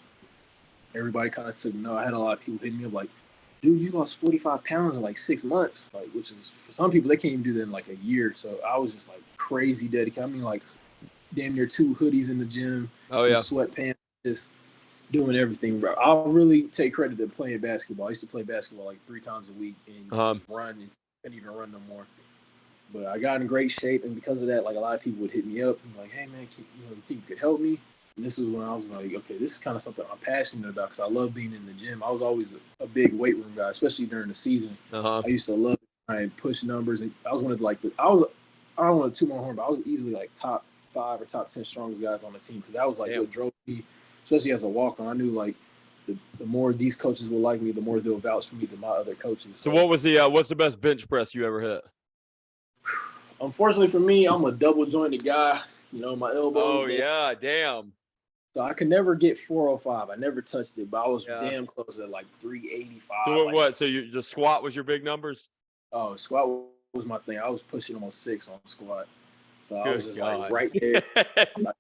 everybody kind of took note. I had a lot of people hitting me up like, dude, you lost 45 pounds in like 6 months, like, which is for some people they can't even do that in like a year. So I was just like crazy dedicated. I mean, like damn near 2 hoodies in the gym, 2 sweatpants, just doing everything, bro. I'll really take credit to playing basketball. I used to play basketball like 3 times a week and run, and couldn't even run no more. But I got in great shape, and because of that, like a lot of people would hit me up and like, hey man, you think you could help me? And this is when I was like, okay, this is kind of something I'm passionate about, because I love being in the gym. I was always a big weight room guy, especially during the season. I used to love trying to push numbers, and I was one of I don't want to toot my horn, but I was easily like top 5 or top 10 strongest guys on the team, because that was like what drove me, especially as a walk-on. I knew like the more these coaches will like me, the more they'll vouch for me than my other coaches. So what was what's the best bench press you ever hit? Unfortunately for me, I'm a double jointed guy. You know, my elbows. Oh yeah, damn. So I could never get 405. I never touched it, but I was damn close at like 385. So like, what? So you just squat was your big numbers? Oh, squat was my thing. I was pushing almost 6 on squat. So I was just like right there. Like,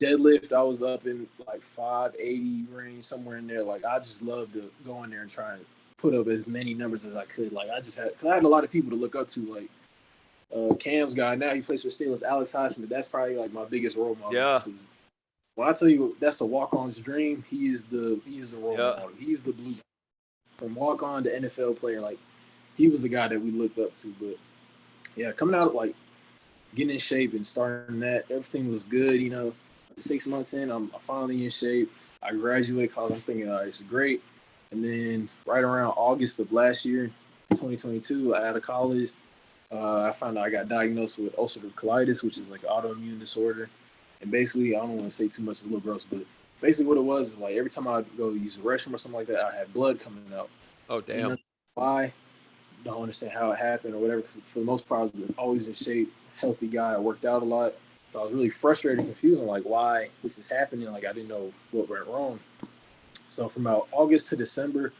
deadlift, I was up in like 580 range, somewhere in there. Like I just loved to go in there and try and put up as many numbers as I could. Like I had a lot of people to look up to, like Cam's guy. Now he plays for Steelers, Alex Highsmith. That's probably like my biggest role model. Yeah. When I tell you that's a walk-on's dream, he is the role model. He's the blue. From walk-on to NFL player, like he was the guy that we looked up to. But yeah, coming out like getting in shape and starting that, everything was good. You know, 6 months in, I'm finally in shape. I graduated college. I'm thinking, it's great. And then right around August of last year, 2022, out of college, I found out I got diagnosed with ulcerative colitis, which is like an autoimmune disorder. And basically, I don't want to say too much, it's a little gross, but basically what it was is like every time I go use the restroom or something like that, I had blood coming out. Oh, damn. Why? Don't understand how it happened or whatever, because for the most part, I was always in shape, healthy guy. I worked out a lot. So I was really frustrated and confused on like why this is happening. Like I didn't know what went wrong. So from about August to December,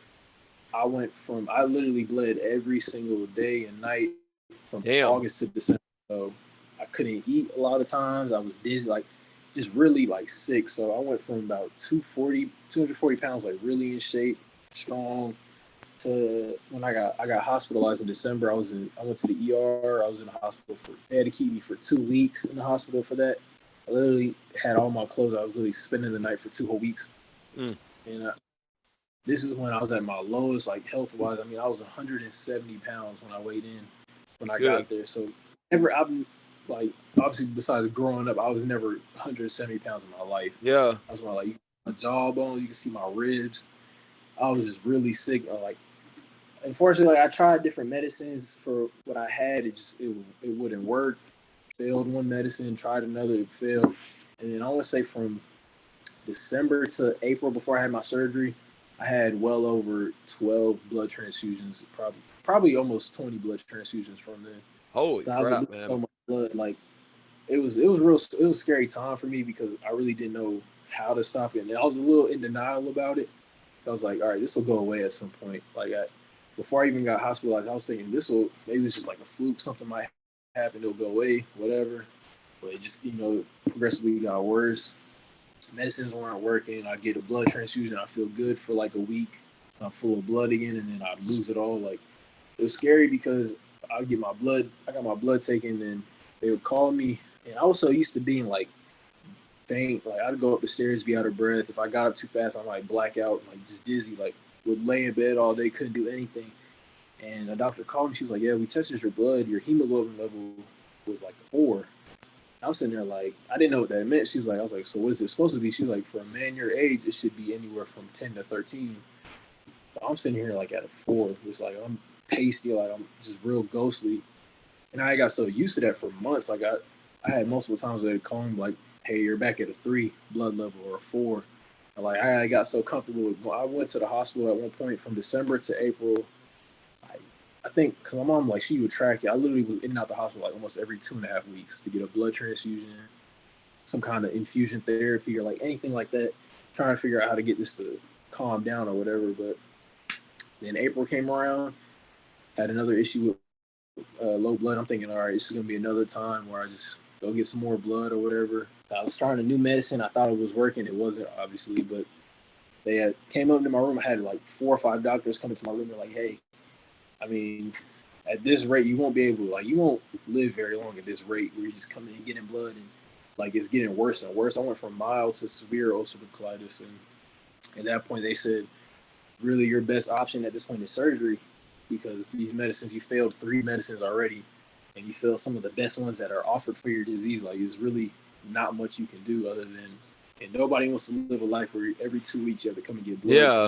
I literally bled every single day and night from August to December. So I couldn't eat a lot of times. I was dizzy, like just really like sick. So I went from about 240 pounds, like really in shape, strong, to when I got hospitalized in December. I went to the ER. I was in the hospital they had to keep me for 2 weeks in the hospital for that. I literally had all my clothes. I was literally spending the night for 2 whole weeks. And this is when I was at my lowest, like health wise. I mean, I was 170 pounds when I weighed in when I got there. So I've like obviously besides growing up, I was never 170 pounds in my life. Yeah. I was like my jawbone, you can see my ribs. I was just really sick. Like, unfortunately, like I tried different medicines for what I had. It wouldn't work. Failed one medicine, tried another, it failed. And then I want to say from December to April before I had my surgery, I had well over 12 blood transfusions, probably almost 20 blood transfusions from then. Holy crap, man! So much blood, like it was a scary time for me because I really didn't know how to stop it, and I was a little in denial about it. I was like, all right, this will go away at some point. Like before I even got hospitalized, I was thinking maybe it's just like a fluke, something might happen, it'll go away, whatever. But it just progressively got worse. Medicines weren't working. I'd get a blood transfusion. I feel good for like a week. I'm full of blood again, and then I'd lose it all. Like it was scary because I got my blood taken, and they would call me. And I was so used to being like faint. Like I'd go up the stairs, be out of breath. If I got up too fast, I might black out, like just dizzy. Like would lay in bed all day, couldn't do anything. And the doctor called me. She was like, "Yeah, we tested your blood. Your hemoglobin level was like 4." I was sitting there like, I didn't know what that meant. She was like, I was like, so what is it supposed to be? She was like, for a man your age, it should be anywhere from 10 to 13. So I'm sitting here like at a 4, which like I'm pasty, like I'm just real ghostly. And I got so used to that for months. Like I had multiple times where they call me like, "Hey, you're back at a 3 blood level or a 4." And like I got so comfortable with. I went to the hospital at one point from December to April. I think because my mom like she would track it. I literally was in and out the hospital like almost every 2.5 weeks to get a blood transfusion, some kind of infusion therapy or like anything like that, trying to figure out how to get this to calm down or whatever. But then April came around, had another issue with low blood. I'm thinking, all right, this is gonna be another time where I just go get some more blood or whatever. I was trying a new medicine. I thought it was working. It wasn't, obviously, but they had came up to my room. I had like 4 or 5 doctors come into my room. They're like, "Hey, I mean, at this rate, you won't be able to, like, you won't live very long at this rate where you're just coming and getting blood and like it's getting worse and worse." I went from mild to severe ulcerative colitis, and at that point they said, really your best option at this point is surgery because these medicines, you failed 3 medicines already, and you failed some of the best ones that are offered for your disease. Like, there's really not much you can do other than, and nobody wants to live a life where every 2 weeks you have to come and get blood. Yeah.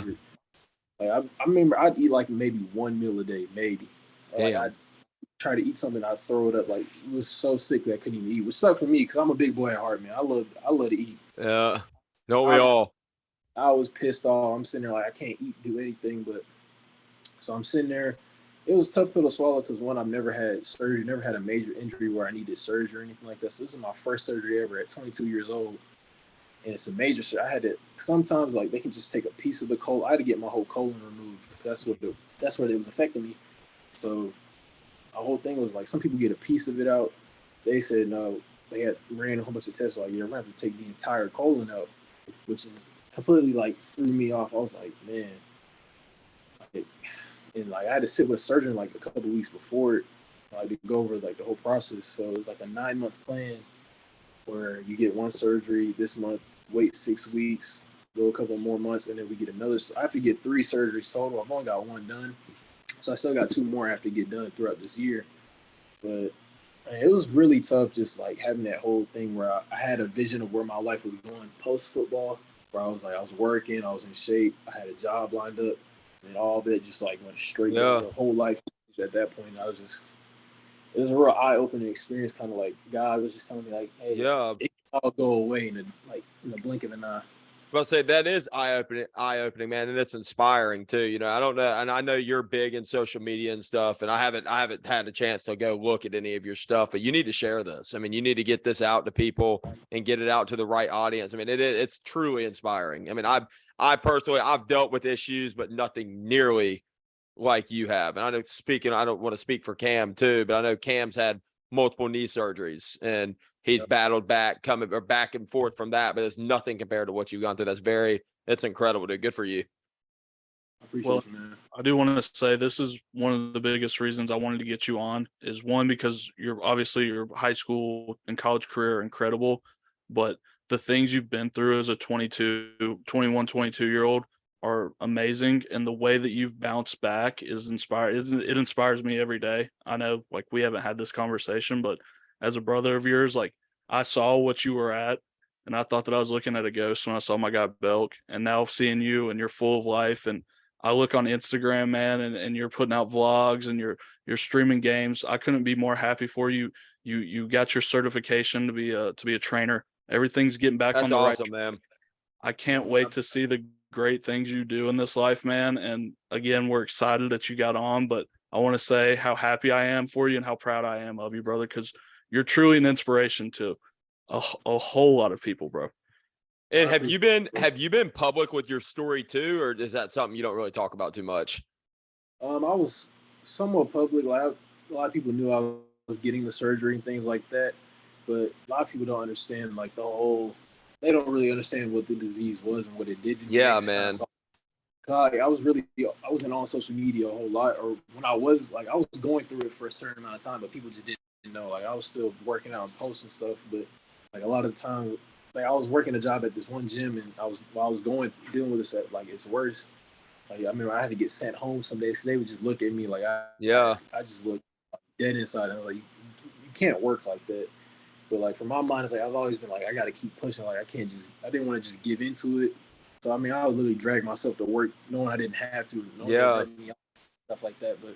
Like I remember I'd eat like maybe 1 meal a day, maybe. Or like Damn. I'd try to eat something, I'd throw it up. Like, it was so sick that I couldn't even eat. Which sucked for me because I'm a big boy at heart, man. I love to eat. Yeah. Don't we all? I was pissed off. I'm sitting there like I can't eat, do anything. But so I'm sitting there. It was a tough pill to swallow because one, I've never had surgery, never had a major injury where I needed surgery or anything like that. So this is my first surgery ever at 22 years old, and it's a major surgery. I had to sometimes like they can just take a piece of the colon. I had to get my whole colon removed. That's what it was affecting me. So my whole thing was like some people get a piece of it out. They said no. They had ran a whole bunch of tests like you're gonna have to take the entire colon out, which is completely like threw me off. I was like, man. And like I had to sit with a surgeon like a couple of weeks before it, like to go over like the whole process. So it was like a 9-month plan where you get one surgery this month, wait 6 weeks, go a couple more months, and then we get another. So I have to get 3 surgeries total. I've only got 1 done, so I still got 2 more I have to get done throughout this year. But man, it was really tough, just like having that whole thing where I had a vision of where my life was going post football, where I was like I was working, I was in shape, I had a job lined up. And all that just like went straight down. The whole life at that point. I was just, it was a real eye opening experience. Kind of like God was just telling me like, hey, Yeah. it can all go away in the blink of an eye. I'll say that is eye opening, man, and it's inspiring too. You know, I don't know, and I know you're big in social media and stuff, and I haven't had a chance to go look at any of your stuff, but you need to share this. I mean, you need to get this out to people and get it out to the right audience. I mean, it's truly inspiring. I mean, I personally, I've dealt with issues, but nothing nearly like you have. And I know I don't want to speak for Cam too, but I know Cam's had multiple knee surgeries and he's battled back and forth from that, but it's nothing compared to what you've gone through. That's incredible, dude. Good for you. I appreciate you, man. I do want to say this is one of the biggest reasons I wanted to get you on is one, because you're obviously your high school and college career are incredible, but the things you've been through as a 22-year-old are amazing. And the way that you've bounced back is inspired. It inspires me every day. I know like we haven't had this conversation, but as a brother of yours, like I saw what you were at and I thought that I was looking at a ghost when I saw my guy Belk, and now seeing you and you're full of life. And I look on Instagram, man, and you're putting out vlogs and you're streaming games. I couldn't be more happy for you. You got your certification to be a trainer. Everything's getting back on That's the awesome, right. man. I can't wait to see the great things you do in this life, man. And again, we're excited that you got on, but I want to say how happy I am for you and how proud I am of you, brother, because you're truly an inspiration to a whole lot of people, bro. And have you been public with your story too, or is that something you don't really talk about too much? I was somewhat public. Like a lot of people knew I was getting the surgery and things like that, but a lot of people don't understand like the whole. They don't really understand what the disease was and what it did to me. Yeah, man. I wasn't on social media a whole lot, or when I was going through it for a certain amount of time, but people just didn't know. Like I was still working out and posting stuff, but like a lot of the times, like I was working a job at this one gym, and while I was dealing with this at like its worst. Like I remember I had to get sent home some days. So they would just look at me like I just looked dead inside, and I was like, you can't work like that. But like for my mind, it's like I've always been like I got to keep pushing. Like I didn't want to just give into it. So I mean, I would literally drag myself to work, knowing I didn't have to, knowing Yeah. they let me out, stuff like that. But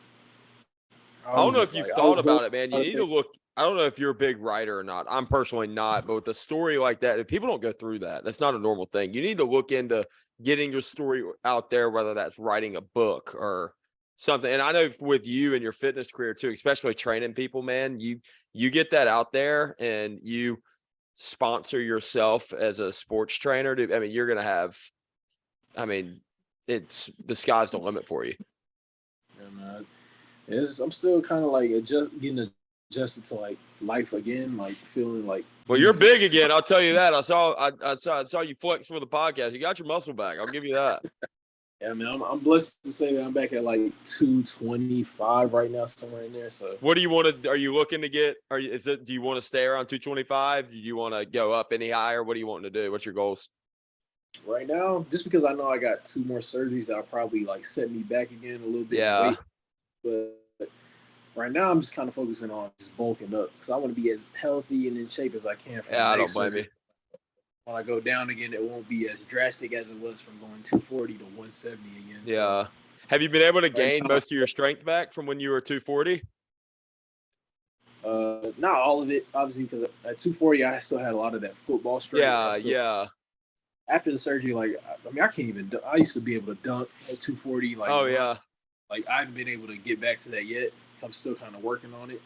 I don't know if you've thought about it, man. You need to look. look. I don't know if you're a big writer or not. I'm personally not, but with a story like that, if people don't go through that, that's not a normal thing. You need to look into getting your story out there, whether that's writing a book or something. And I know with you and your fitness career too, especially training people, man, you get that out there and you sponsor yourself as a sports trainer. I mean, you're gonna have. I mean, it's the sky's the limit for you. And I'm still kind of like getting adjusted to like life again, like feeling like. Well, you're big again. I'll tell you that. I saw you flex for the podcast. You got your muscle back. I'll give you that. Yeah, man, I'm blessed to say that I'm back at like 225 right now, somewhere in there. So, what do you want to? Are you looking to get? Do you want to stay around 225? Do you want to go up any higher? What are you wanting to do? What's your goals? Right now, just because I know I got 2 more surgeries that'll probably like set me back again a little bit. Yeah. But right now, I'm just kind of focusing on just bulking up because I want to be as healthy and in shape as I can. For I don't blame you. When I go down again, it won't be as drastic as it was from going 240 to 170 again. Yeah. So, have you been able to gain most of your strength back from when you were 240? Not all of it, obviously, because at 240, I still had a lot of that football strength. Yeah. After the surgery, like, I mean, I can't even. I used to be able to dunk at 240. Like, oh yeah. Like I haven't been able to get back to that yet. I'm still kind of working on it,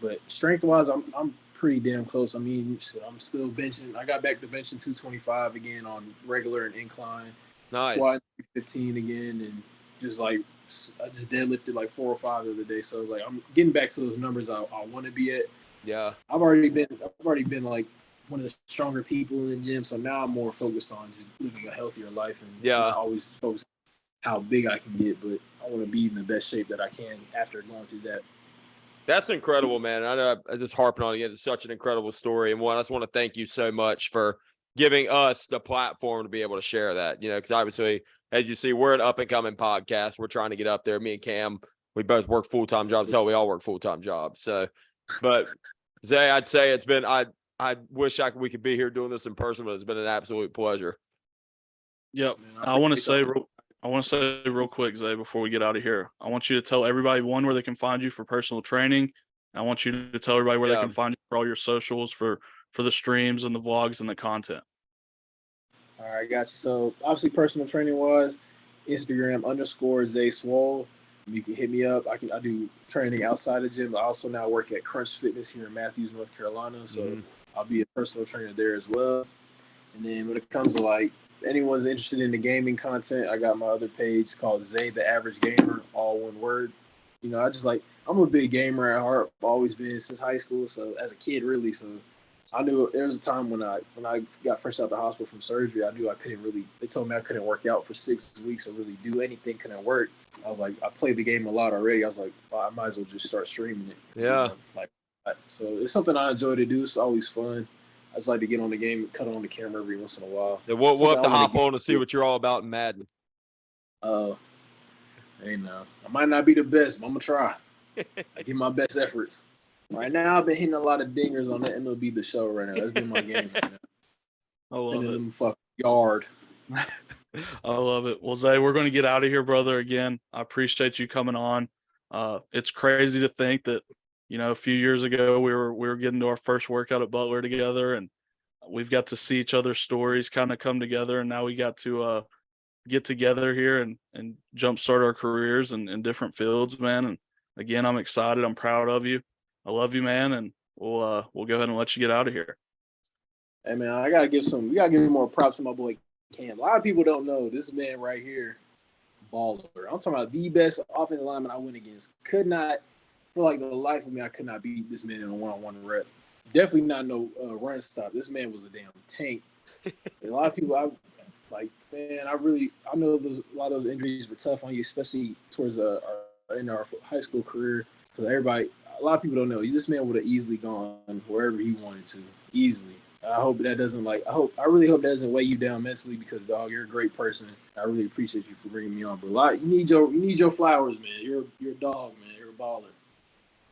but strength wise, I'm pretty damn close. I mean, I'm still benching. I got back to benching 225 again on regular and incline. Nice. Squat 15 again, and just like I just deadlifted like 405 the other day. So like I'm getting back to those numbers I want to be at. Yeah. I've already been like one of the stronger people in the gym. So now I'm more focused on just living a healthier life and not always focus on how big I can get, but I want to be in the best shape that I can after going through that. That's incredible, man. I know I'm just harping on it. It's such an incredible story. And I just want to thank you so much for giving us the platform to be able to share that, because obviously, as you see, we're an up and coming podcast. We're trying to get up there. Me and Cam, we both work full-time jobs. Hell, we all work full-time jobs. So, but Zay, I'd say it's been, I wish we could be here doing this in person, but it's been an absolute pleasure. Yep. I want to say real quick, Zay, before we get out of here, I want you to tell everybody, one, where they can find you for personal training. I want you to tell everybody where they can find you for all your socials, for the streams and the vlogs and the content. All right, got you. So obviously personal training wise, Instagram _Zay Swole. You can hit me up. I do training outside the gym. I also now work at Crunch Fitness here in Matthews, North Carolina. So I'll be a personal trainer there as well. And then when it comes to like anyone's interested in the gaming content, I got my other page called Zay the Average Gamer, all one word. I'm a big gamer at heart. I've always been since high school. So as a kid, really. So I knew there was a time when I got fresh out of the hospital from surgery, I knew I couldn't really. They told me I couldn't work out for 6 weeks or really do anything. Couldn't work. I was like, I played the game a lot already. I was like, well, I might as well just start streaming it. Yeah. So it's something I enjoy to do. It's always fun. I just like to get on the game and cut on the camera every once in a while. Yeah, we'll have to hop on to see what you're all about in Madden. Hey, no. I might not be the best, but I'm going to try. I give my best efforts. Right now, I've been hitting a lot of dingers on that MLB The Show right now. That's been my game right now. I love it. Them fucking yard. I love it. Well, Zay, we're going to get out of here, brother. Again, I appreciate you coming on. It's crazy to think that, a few years ago we were getting to our first workout at Butler together, and we've got to see each other's stories kind of come together, and now we got to get together here and jumpstart our careers in different fields, man. And again, I'm excited. I'm proud of you. I love you, man, and we'll go ahead and let you get out of here. Hey, man, we gotta give more props to my boy Cam. A lot of people don't know this man right here, baller. I'm talking about the best offensive lineman I went against. Could not, for like the life of me, I could not beat this man in a one-on-one rep. Definitely not no run stop. This man was a damn tank. And a lot of people, I know a lot of those injuries were tough on you, especially towards in our high school career, because a lot of people don't know. This man would have easily gone wherever he wanted to, easily. I really hope that doesn't weigh you down mentally, because, dog, you're a great person. I really appreciate you for bringing me on. But you need your flowers, man. You're a dog, man. You're a baller.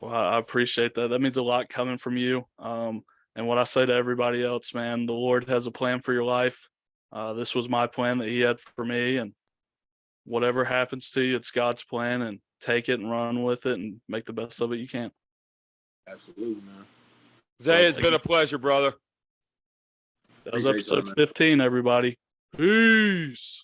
Well, I appreciate that. That means a lot coming from you. And what I say to everybody else, man, the Lord has a plan for your life. This was my plan that he had for me, and whatever happens to you, it's God's plan, and take it and run with it and make the best of it you can. Absolutely, man. Zay, it's been a pleasure, brother. That was Appreciate y'all, episode man. 15, everybody. Peace.